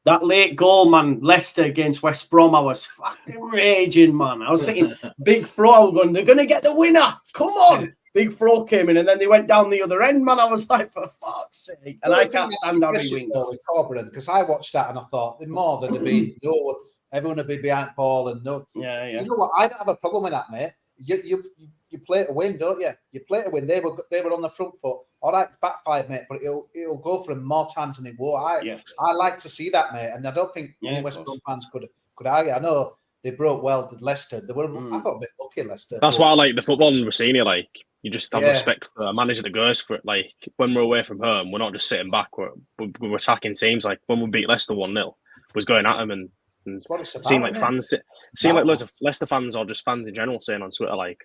That late goal, man, Leicester against West Brom, I was fucking raging, man. I was thinking, big throw, I was going, they're going to get the winner. Come on. Big throw came in, and then they went down the other end, man. I was like, for fuck's sake. And I can't stand how he wins. Because I watched that and I thought, more than everyone would be behind Paul and no. Yeah. You know what? I don't have a problem with that, mate. You play to win, don't you? You play to win. They were on the front foot. All right, back five, mate, but it'll go for him more times than it will. I like to see that, mate, and I don't think any West Brom fans could argue. I know they broke well to Leicester. They were, I thought, a bit lucky, Leicester. That's why I like the football in Rossini. Like, you just have respect for a manager that goes for it. Like, when we're away from home, we're not just sitting back. We're attacking teams. Like, when we beat Leicester 1-0, was going at them and seeing like fans, seeing like loads of Leicester fans or just fans in general saying on Twitter like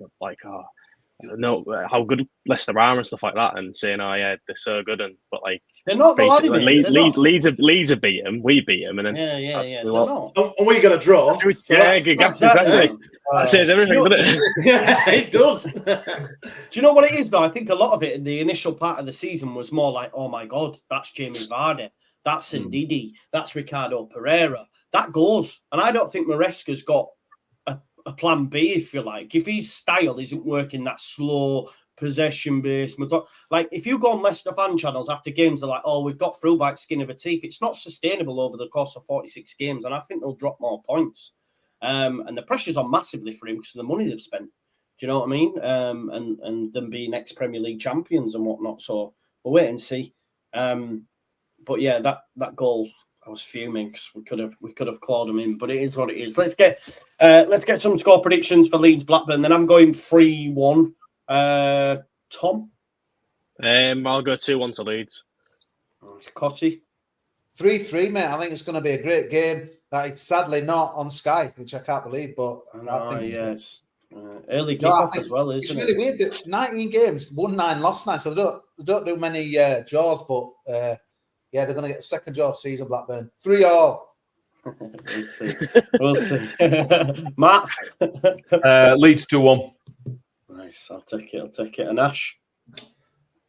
no, how good Leicester are and stuff like that, and saying, "Oh yeah, they're so good," but like they're not. Leeds have beat them. We beat them, and then yeah. They're not. And we're going to draw. Exactly. That says everything, doesn't it? Yeah, it does. Do you know what it is though? I think a lot of it in the initial part of the season was more like, "Oh my God, that's Jamie Vardy, that's Ndidi, that's Ricardo Pereira." That goes, and I don't think Maresca's got a plan B, if you like. If his style isn't working, that slow possession-based, like if you go on Leicester fan channels after games, they're like, "Oh, we've got through by the skin of a teeth." It's not sustainable over the course of 46 games, and I think they'll drop more points. And the pressure's on massively for him because of the money they've spent. Do you know what I mean? And them being ex-Premier League champions and whatnot. So we'll wait and see. But yeah, that goal, I was fuming because we could have clawed them in, but it is what it is. Let's get some score predictions for Leeds Blackburn. Then I'm going 3-1. Tom, I'll go 2-1 to Leeds. Cotty, 3-3, mate. I think it's going to be a great game. That is sadly not on Sky, which I can't believe. But yes, early kickoff as well, isn't it? It's really weird that 19 games, won 9, lost 9, so they don't do many draws, but. Yeah, they're going to get a second draw season, Blackburn. 3-3. We'll see. Matt? Leeds 2-1. Nice, I'll take it. And Ash?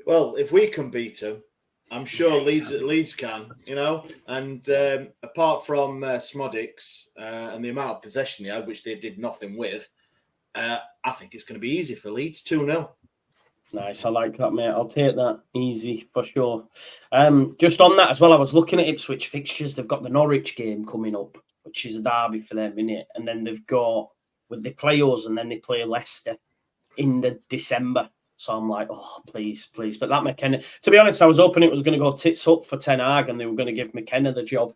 Well, if we can beat them, I'm sure Leeds can, you know. And apart from Smodics and the amount of possession they had, which they did nothing with, I think it's going to be easy for Leeds, 2-0. Nice, I like that, mate. I'll take that easy for sure. Just on that as well, I was looking at Ipswich fixtures. They've got the Norwich game coming up, which is a derby for them, innit? And then they've got they play us, and then they play Leicester in the December. So I'm like, oh, please. But that McKenna, to be honest, I was hoping it was going to go tits up for Ten Hag, and they were going to give McKenna the job.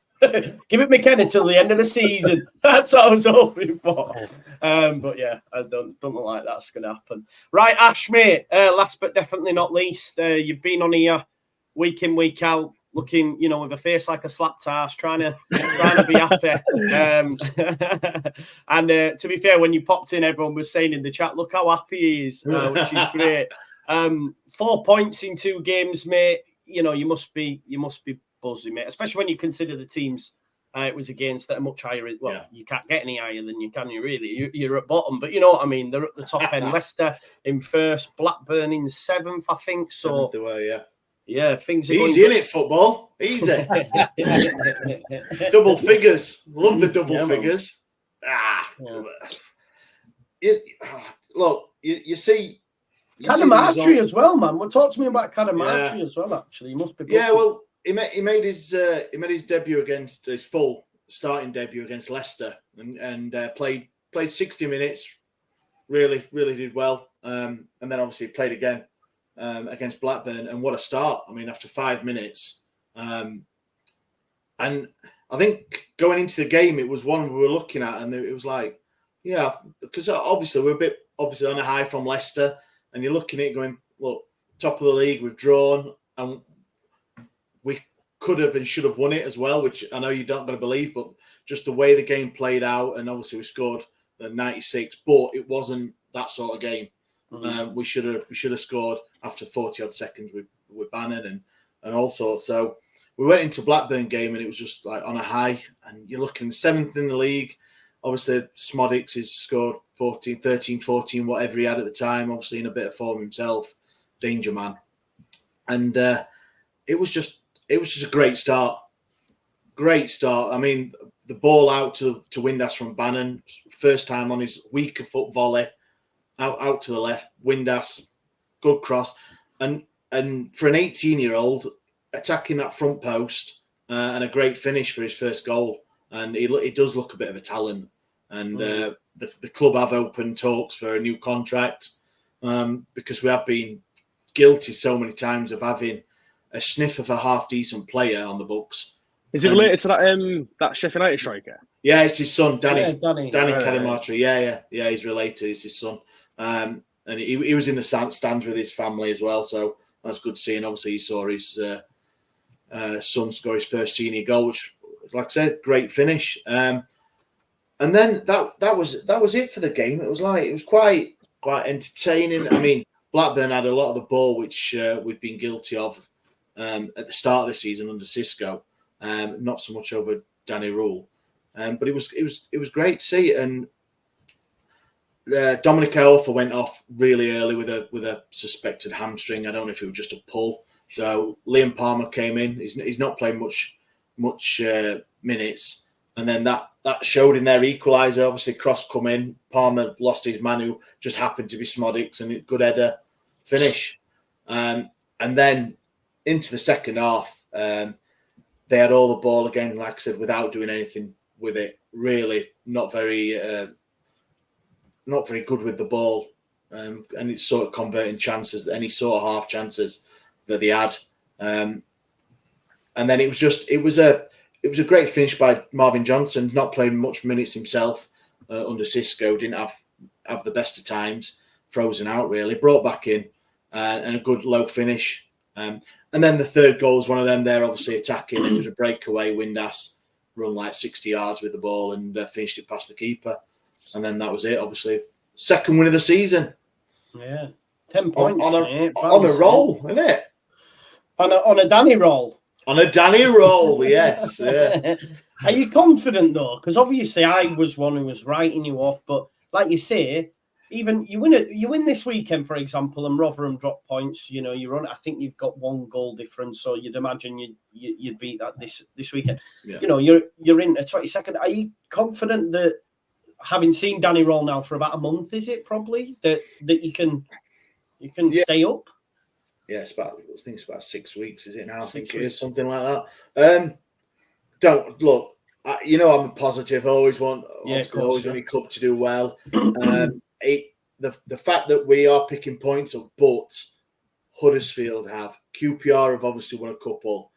Give it McKenna till the end of the season. That's what I was hoping for. But yeah, I don't look like that's going to happen. Right, Ash, mate. Last but definitely not least, you've been on here week in, week out, looking, with a face like a slapped ass, trying to be happy. And to be fair, when you popped in, everyone was saying in the chat, "Look how happy he is," which is great. 4 points in 2 games, mate. You must be buzzing, mate. Especially when you consider the teams it was against that are much higher. Well, yeah. You can't get any higher than you can. You really, you're at bottom, but you know what I mean. They're at the top end. Leicester in first, Blackburn in 7th, I think. So yeah, things are easy, isn't it? Football, easy. Double figures, love the double figures. Look, you see. Cadamartri as well, man. Well, talk to me about Cadamartri as well. Actually, he must be. Yeah, well, he made his debut against his full starting debut against Leicester, and played 60 minutes. Really did well. And then obviously played again against Blackburn, and what a start! I mean, after 5 minutes, and I think going into the game, it was one we were looking at, and it was like, yeah, because obviously we're a bit on a high from Leicester. And you're looking at it going, look, top of the league, we've drawn, and we could have and should have won it as well, which I know you're not going to believe, but just the way the game played out, and obviously we scored 96, but it wasn't that sort of game. We should have scored after 40 odd seconds with Bannon and all sorts. So we went into Blackburn game and it was just like on a high. And you're looking 7th in the league. Obviously, Smodics has scored 13, 14, whatever he had at the time. Obviously, in a bit of form himself, danger man. And it was just a great start. Great start. I mean, the ball out to Windass from Bannon, first time on his weaker foot volley, out to the left. Windass, good cross, and for an 18-year-old attacking that front post and a great finish for his first goal. And he does look a bit of a talent. And the club have opened talks for a new contract because we have been guilty so many times of having a sniff of a half-decent player on the books. Is it related to that Sheffield United striker? Yeah, it's his son, Danny Calimatri. Yeah, he's related. It's his son. And he was in the stands with his family as well, so that's good seeing. Obviously, he saw his son score his first senior goal, which, like I said, great finish. And then that was it for the game. It was quite entertaining. I mean, Blackburn had a lot of the ball, which we've been guilty of at the start of the season under Xisco. Not so much over Danny Rule, but it was great to see. And Dominic Iorfa went off really early with a suspected hamstring. I don't know if it was just a pull. So Liam Palmer came in. He's not playing much minutes, and then that showed in their equaliser. Obviously, cross come in. Palmer lost his man, who just happened to be Smodics, and good header finish. And then into the second half, they had all the ball again, like I said, without doing anything with it. Really, not very good with the ball, and it's sort of converting chances, any sort of half chances that they had. And then it was a great finish by Marvin Johnson, not playing much minutes himself under Xisco, didn't have the best of times, frozen out really, brought back in and a good low finish. And then the third goal was one of them. They're obviously attacking. It was a breakaway. Windass run like 60 yards with the ball and finished it past the keeper. And then that was it, obviously. Second win of the season. Yeah. 10 points, on a roll, isn't it? On a Danny roll. On a Danny roll, yes. Yeah. Are you confident, though? Because obviously I was one who was writing you off. But like you say, even you win this weekend, for example, and Rotherham drop points. You know, I think you've got 1 goal difference, so you'd imagine you'd beat that this weekend. Yeah. You know, you're in a 22nd. Are you confident that, having seen Danny roll now for about a month, is it probably that you can stay up? Yeah, I think it's about 6 weeks, is it now? I think it is something like that. Don't look. I'm a positive. I always want any club to do well. The fact that we are picking points up, but Huddersfield have, QPR have obviously won a couple.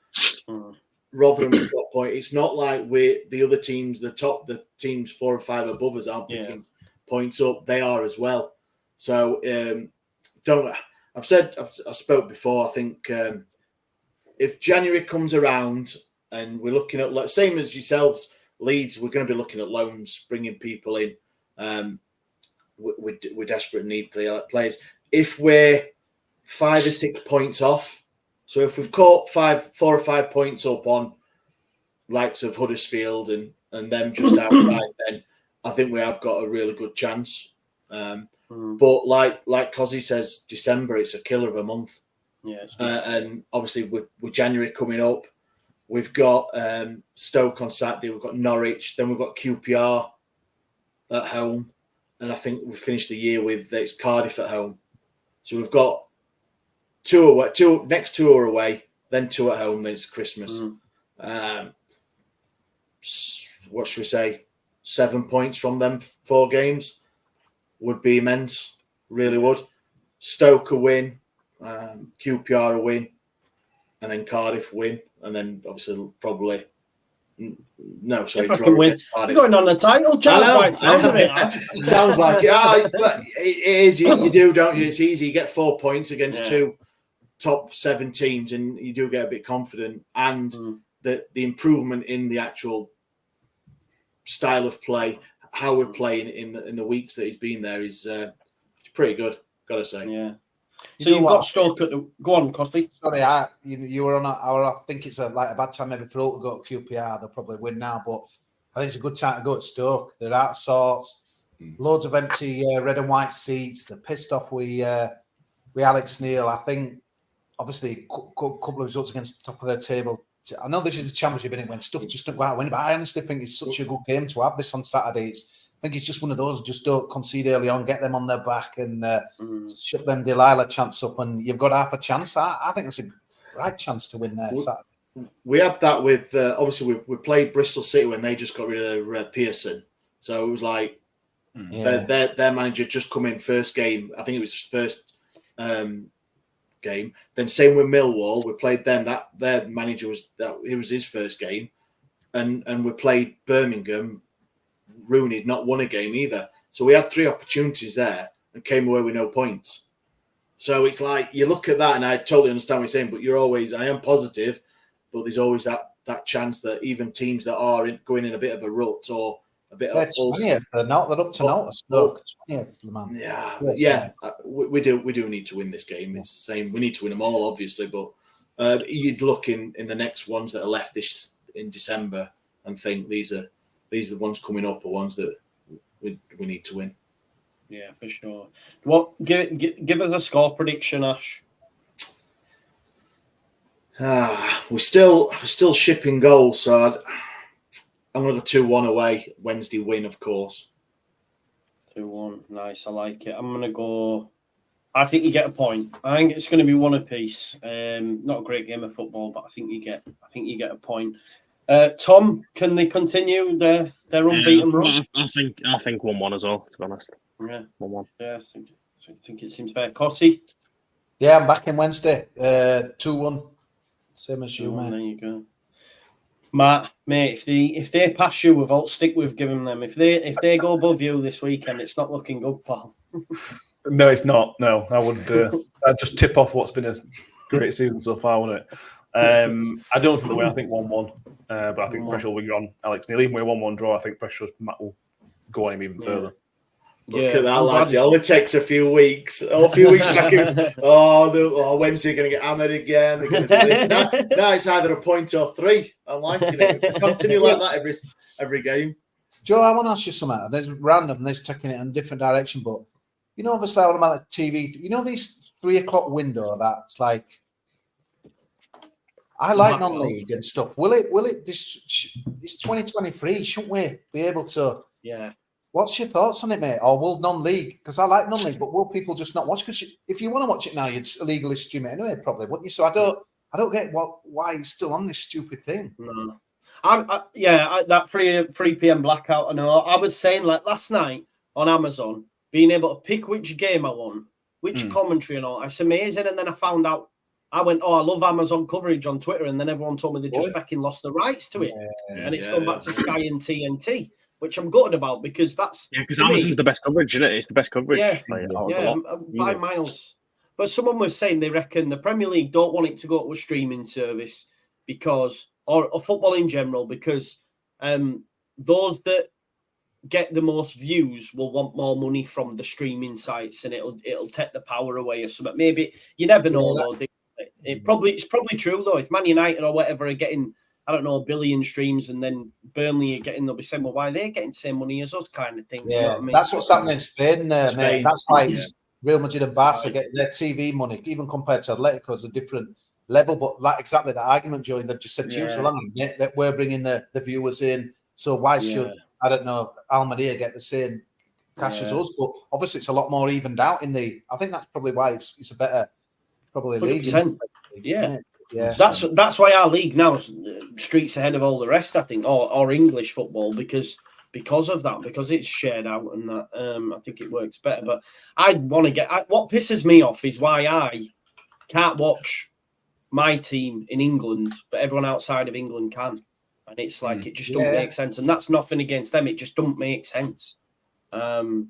Rotherham have got a point. It's not like the other teams, the teams 4 or 5 above us aren't picking points up. They are as well. So I spoke before. I think if January comes around and we're looking at, same as yourselves, Leeds, we're going to be looking at loans, bringing people in. We're desperate need players. If we're 5 or 6 points off, so if we've caught 4 or 5 points up on likes of Huddersfield and them just outside, then I think we have got a really good chance. But like Cozzy says, December, it's a killer of a month. Yeah, and obviously with January coming up, we've got Stoke on Saturday, we've got Norwich, then we've got QPR at home, and I think we finished the year with it's Cardiff at home. So we've got 2 away, next 2 are away, then 2 at home, then it's Christmas. What should we say? 7 points from them 4 games would be immense, really would. Stoke a win, QPR a win, and then Cardiff win, and then obviously probably draw against Cardiff. You're going on the title chance, sounds of it. Sounds like but it is. You do, don't you? It's easy. You get 4 points against 2 top 7 teams, and you do get a bit confident. And the improvement in the actual style of play, how we're playing in the weeks that he's been there is pretty good. Gotta say. Yeah. So you've got Stoke at the... Go on, Costy. Sorry, you were on I think it's a bad time maybe for all to go to QPR. They'll probably win now, but I think it's a good time to go at Stoke. They're out of sorts. Loads of empty red and white seats. They're pissed off with Alex Neil. I think, obviously, a couple of results against the top of their table. I know this is a championship, innit, when stuff just don't go out winning, but I honestly think it's such a good game to have this on Saturday. I think it's just one of those, just don't concede early on, get them on their back and shut them Delilah chance up, and you've got half a chance. I think it's a right chance to win there Saturday. We had that with, obviously, we played Bristol City when they just got rid of Pearson. So it was like their manager just come in first game. I think it was his first game. Then same with Millwall. We played them. Their manager it was his first game. And we played Birmingham. Rooney had not won a game either. So we had 3 opportunities there and came away with no points. So it's like, you look at that, and I totally understand what you're saying, but I am positive, but there's always that chance that even teams that are going in a bit of a rut or a bit of... 20th, they're up to now. Stoke, 20th, man. Yeah. We do need to win this game. It's the same. We need to win them all, obviously, but you'd look in the next ones that are left this in December and think these are the ones coming up, the ones that we need to win. Yeah, for sure. What? Give us a score prediction, Ash. We're still shipping goals, so I'm going to go 2-1 away. Wednesday win, of course. 2-1, nice. I like it. I'm going to go. I think you get a point. I think it's going to be 1 apiece. Not a great game of football, but I think you get a point. Tom, can they continue their unbeaten run? I think 1-1 as well, to be honest. Yeah. 1-1. Yeah, I think it seems fair. Cossie? Yeah, I'm back in Wednesday. 2-1. Same as you, mate. There you go. Matt, mate, if they pass you, we'll stick with giving them. If they go above you this weekend, it's not looking good, pal. No, it's not. No, I would. I'd just tip off what's been a great season so far, wouldn't it? I don't think they'll win. I think 1-1. But I think pressure will be on Alex Neil. Even with a 1-1 draw, I think pressure Matt will go on him even further. Look at that, lads. It only takes a few weeks. A few weeks back, it was, Wednesday going to get hammered again. They're going to do this. Now it's either a point or 3. I'm liking it. Continue like that every game. Joe, I want to ask you something. There's random, there's taking it in a different direction, but obviously, I'm at TV. These 3 o'clock window that's like, I like non-league and stuff. Will it? This 2023. Shouldn't we be able to? Yeah. What's your thoughts on it, mate? Or will non-league? Because I like non-league, but will people just not watch? Because if you want to watch it now, you'd illegally stream it anyway, probably, wouldn't you? So I don't get why it's still on this stupid thing. No. That 3 p.m. blackout. I know. I was saying like last night on Amazon, being able to pick which game I want, which commentary and all. It's amazing. And then I found out. I went, I love Amazon coverage on Twitter, and then everyone told me they just fucking lost the rights to it, and it's gone back to Sky and TNT, which I'm gutted about because that's because Amazon's the best coverage, isn't it? It's the best coverage, by miles. But someone was saying they reckon the Premier League don't want it to go to a streaming service because, or football in general, because those that get the most views will want more money from the streaming sites, and it'll take the power away or something. Maybe you never know though. It's probably true though. If Man United or whatever are getting, I don't know, 1 billion streams, and then Burnley are getting, they'll be saying, well, why are they getting the same money as us, kind of thing. Yeah, you know what I mean? That's what's happening in Spain, mate. That's why it's Real Madrid and Barca get their TV money, even compared to Atletico, is a different level. But exactly that argument, Joey, they've just said to you so long that we're bringing the viewers in. So why should I don't know Almeria get the same cash as us? But obviously, it's a lot more evened out in the. I think that's probably why it's a better. Probably league. Yeah. That's why our league now is streets ahead of all the rest, I think, or English football because of that, because it's shared out and that. I think it works better. But I want to get what pisses me off is why I can't watch my team in England, but everyone outside of England can, and it's like it just don't make sense. And that's nothing against them; it just don't make sense. So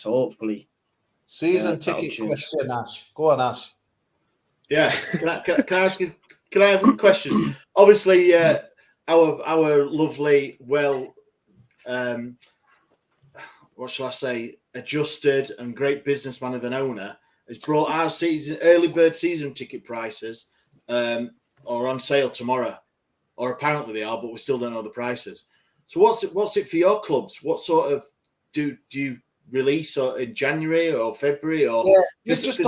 hopefully, season ticket question, Ash. Go on, Ash. Yeah, can I ask you? Can I have some questions? Obviously, our lovely, what shall I say, adjusted and great businessman of an owner, has brought our early bird season ticket prices are on sale tomorrow, or apparently they are, but we still don't know the prices. So what's it for your clubs? What sort of do you release in January or February, or because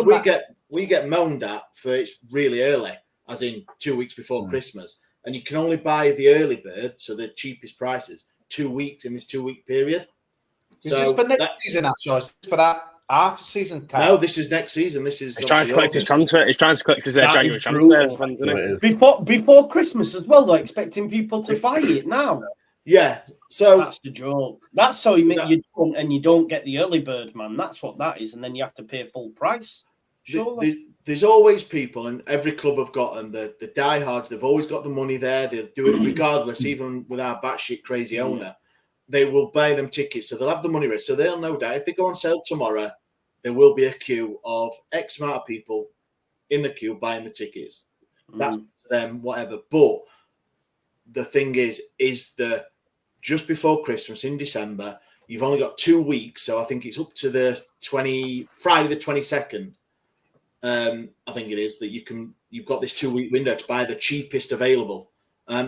we get moaned at for it's really early, as in 2 weeks before Christmas, and you can only buy the early bird, so the cheapest prices, 2 weeks in this 2 week period. Is this for next season, actually? Is this for that after season? No, this is next season. This is he's trying to collect his transfer. He's trying to collect his January transfer funds, isn't it? Before Christmas as well, they're expecting people to buy it now. Yeah, so that's the joke. That's so you don't get the early bird, man. That's what that is, and then you have to pay full price. There's always people, and every club have got them. The diehards, they've always got the money there. They'll do it regardless, even with our batshit crazy owner. They will buy them tickets, so they'll have the money ready. So they'll know that if they go on sale tomorrow, there will be a queue of X amount of people in the queue buying the tickets. That's them, whatever. But the thing is just before Christmas in December, you've only got 2 weeks, so I think it's up to the Friday the 22nd. I think it is that you've got this 2 week window to buy the cheapest available.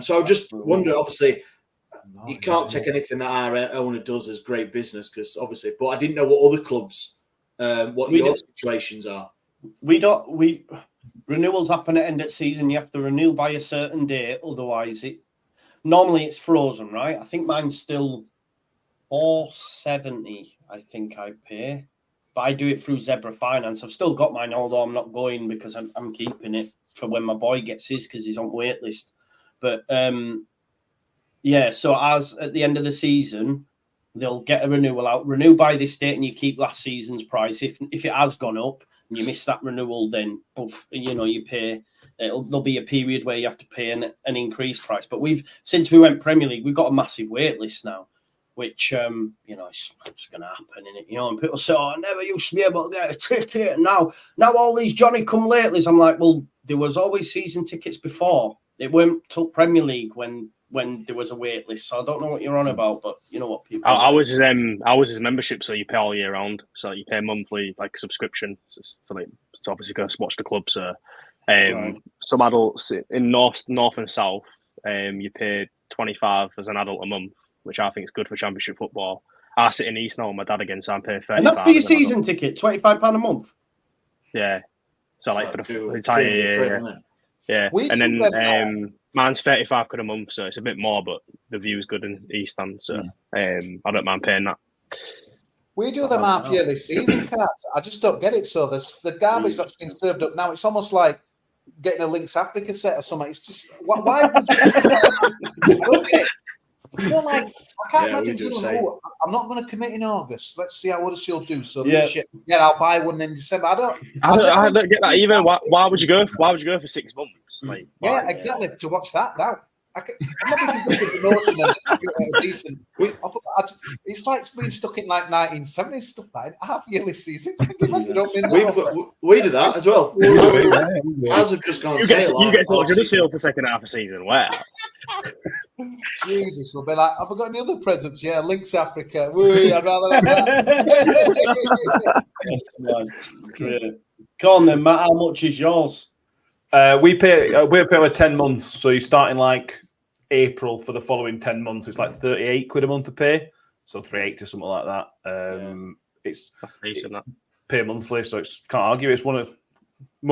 So I just wonder, obviously, you can't take anything that our owner does as great business, because obviously, but I didn't know what other clubs, your situations are. Renewals happen at end of season. You have to renew by a certain date, otherwise normally it's frozen, right? I think mine's still $470. I think I pay, but I do it through Zebra Finance. I've still got mine, although I'm not going because I'm keeping it for when my boy gets his because he's on waitlist. But so as at the end of the season, they'll get a renewal out. Renew by this date, and you keep last season's price. If it has gone up and you miss that renewal, then you pay. There'll be a period where you have to pay an increased price. But since we went Premier League, we've got a massive wait list now, which it's going to happen, innit? And people say, "Oh, I never used to be able to get a ticket." Now all these Johnny come latelys. I'm like, well, there was always season tickets before. It weren't till Premier League when there was a wait list. So I don't know what you're on about, but you know what people. I was his membership, so you pay all year round. So you pay monthly subscription to obviously go watch the club. So some adults in north and south, you pay $25 as an adult a month, which I think is good for Championship football. I sit in East now with my dad again, so I'm paying $35. And that's for your season ticket, £25 a month. Yeah. So for the entire year. Yeah. And then mine's £35 a month, so it's a bit more, but the view's good in East End, so I don't mind paying that. We do them half-yearly season cards. I just don't get it. So the garbage that's been served up now, it's almost like getting a Lynx Africa set or something. It's just, why would you look at it? I can't imagine saying, I'm not going to commit in August. Let's see how Huddersfield do. So I'll buy one in December. I don't get that either. Why would you go? Why would you go for 6 months? Exactly. To watch that now. I'm not going to do the notion of decent. It's like being stuck in 1970s stuff. That half-yearly season. Can you imagine we do that as well. Ours have just gone. You get to watch Huddersfield for second half of season. Wow. Jesus, we'll be like, have I got any other presents? Yeah, Lynx Africa. Woo, I'd rather have that. Come on then, Matt. How much is yours? We pay with 10 months, so you start in April for the following 10 months. It's £38 a month to pay, so £380 something like that. It's decent, that. Pay monthly, so it's can't argue. It's one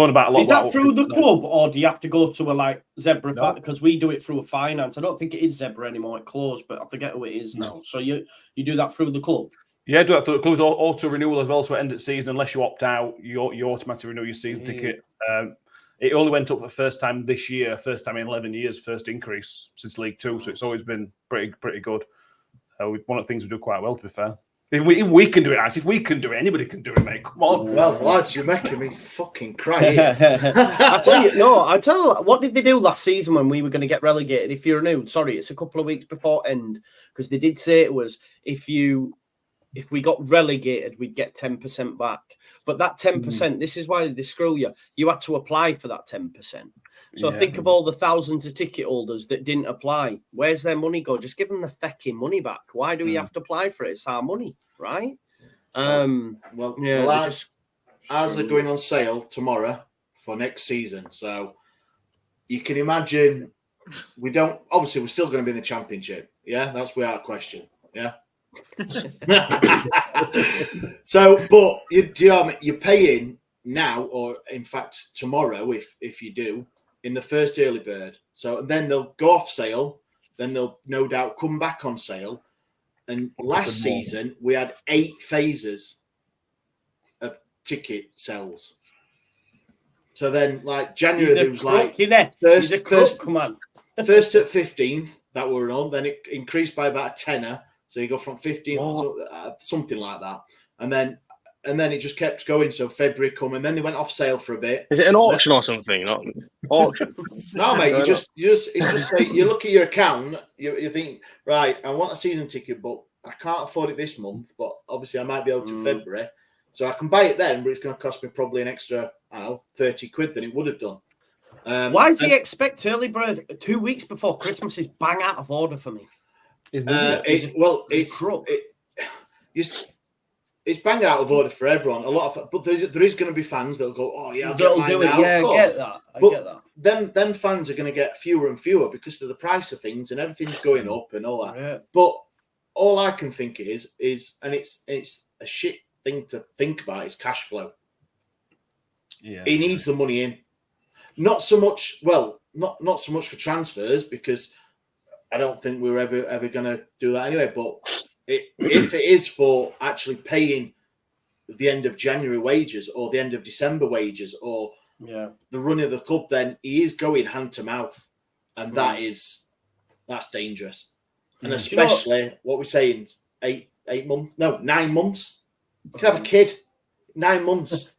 about a lot. Is that through the club, or do you have to go to a Zebra? Because we do it through a finance. I don't think it is Zebra anymore. It closed, but I forget who it is now. So you do that through the club. Yeah, do that through the club. Auto renewal as well. So at end of season, unless you opt out, you automatically renew your season ticket. It only went up for the first time this year, first time in 11 years, first increase since League Two. So it's always been pretty good. One of the things we do quite well, to be fair. If we can do it, actually, if we can do it, anybody can do it, mate. Come on. Well, lads, you're making me fucking cry. I tell you, what did they do last season when we were going to get relegated? If you're new, sorry, it's a couple of weeks before end, because they did say it was if we got relegated, we'd get 10% back. But that 10%, this is why they screw you. You had to apply for that 10%. So think of all the thousands of ticket holders that didn't apply. Where's their money go? Just give them the fecking money back. Why do we have to apply for it? It's our money, right? Ours are going on sale tomorrow for next season. So you can imagine we're still going to be in the Championship. Yeah, that's without question. Yeah. So, but do you know what I mean? You're paying now, or in fact tomorrow, if you do, in the first early bird. So, and then they'll go off sale. Then they'll no doubt come back on sale. And last season we had 8 phases of ticket sales. So then, like January, there was like first at 15th that were on. Then it increased by about a tenner. So you go from 15th, something like that, and then it just kept going. So February come, and then they went off sale for a bit. Is it an auction or something? Not auction. No, mate. It's just say you look at your account, you think, right, I want a season ticket, but I can't afford it this month. But obviously, I might be able to February, so I can buy it then. But it's going to cost me probably an extra, 30 quid than it would have done. Why does he expect early bird 2 weeks before Christmas is bang out of order for me? It's bang out of order for everyone. But there is going to be fans that'll go, oh yeah, I'll get mine now. Yeah, I get that. I get that. Them fans are going to get fewer and fewer because of the price of things and everything's going up and all that. Yeah. But all I can think is, and it's a shit thing to think about, is cash flow. Yeah, he needs the money in. Not so much. Well, not so much for transfers, because I don't think we're ever going to do that anyway. But if it is for actually paying the end of January wages or the end of December wages or the run of the club, then he is going hand to mouth, and that's dangerous. And especially what we're saying, 9 months. You can have a kid 9 months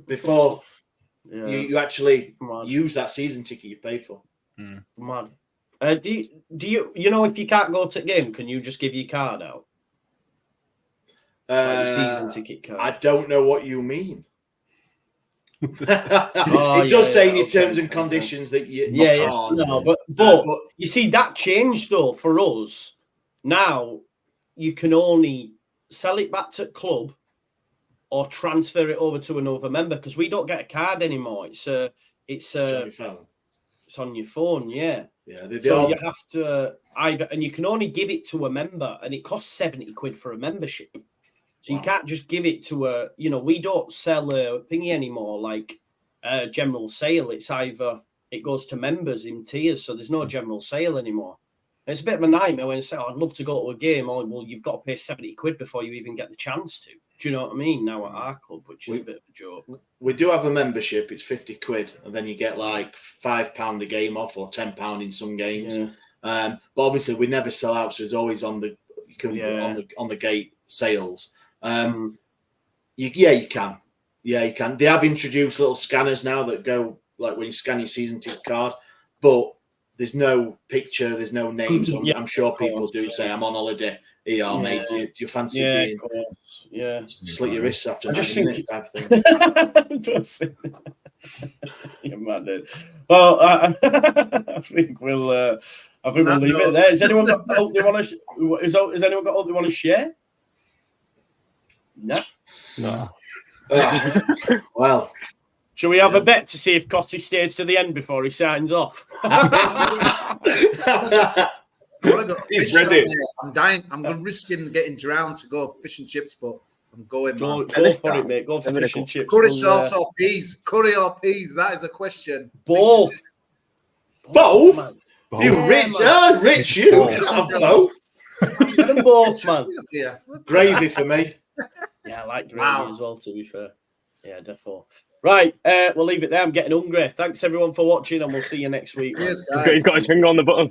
before you actually use that season ticket you paid for. Man. Do you if you can't go to the game, can you just give your card out? Like the season ticket card. I don't know what you mean. It does say in your terms and conditions that you can't. No, but you see that changed though for us. Now you can only sell it back to the club or transfer it over to another member, because we don't get a card anymore. It's on your phone. It's on your phone, yeah. Yeah, so you have to and you can only give it to a member, and it costs 70 quid for a membership. So you can't just give it to we don't sell a thingy anymore, like a general sale. It's either it goes to members in tiers, so there's no general sale anymore. And it's a bit of a nightmare when you say, I'd love to go to a game. Oh, well, you've got to pay 70 quid before you even get the chance to. Do you know what I mean? Now at our club, which is a bit of a joke. We do have a membership. It's 50 quid, and then you get like £5 a game off, or £10 in some games. Yeah. But obviously, we never sell out, so it's always on the gate sales. You can. Yeah, you can. They have introduced little scanners now that go like when you scan your season ticket card, but there's no picture, there's no name. So I'm sure people do say, I'm on holiday. Here, mate. Do you fancy being? Slit your wrists after 90 minutes type thing. You're mad, dude. Well, I think we'll leave it there. Has anyone got hope they want to? Has anyone got hope they want to share? No. Well, shall we have a bet to see if Cotty stays to the end before he signs off? He's ready. I'm dying. I'm risking getting drowned to go fish and chips, but I'm going. Go for it, mate. Go for fish and chips. Curry sauce or peas? Curry or peas? That is the question. Both. Both? You rich? Rich you. Both. Both, man. Yeah. Gravy for me. Yeah, I like gravy as well, to be fair. Yeah, definitely. Right, we'll leave it there. I'm getting hungry. Thanks, everyone, for watching, and we'll see you next week. Cheers, he's got his finger on the button.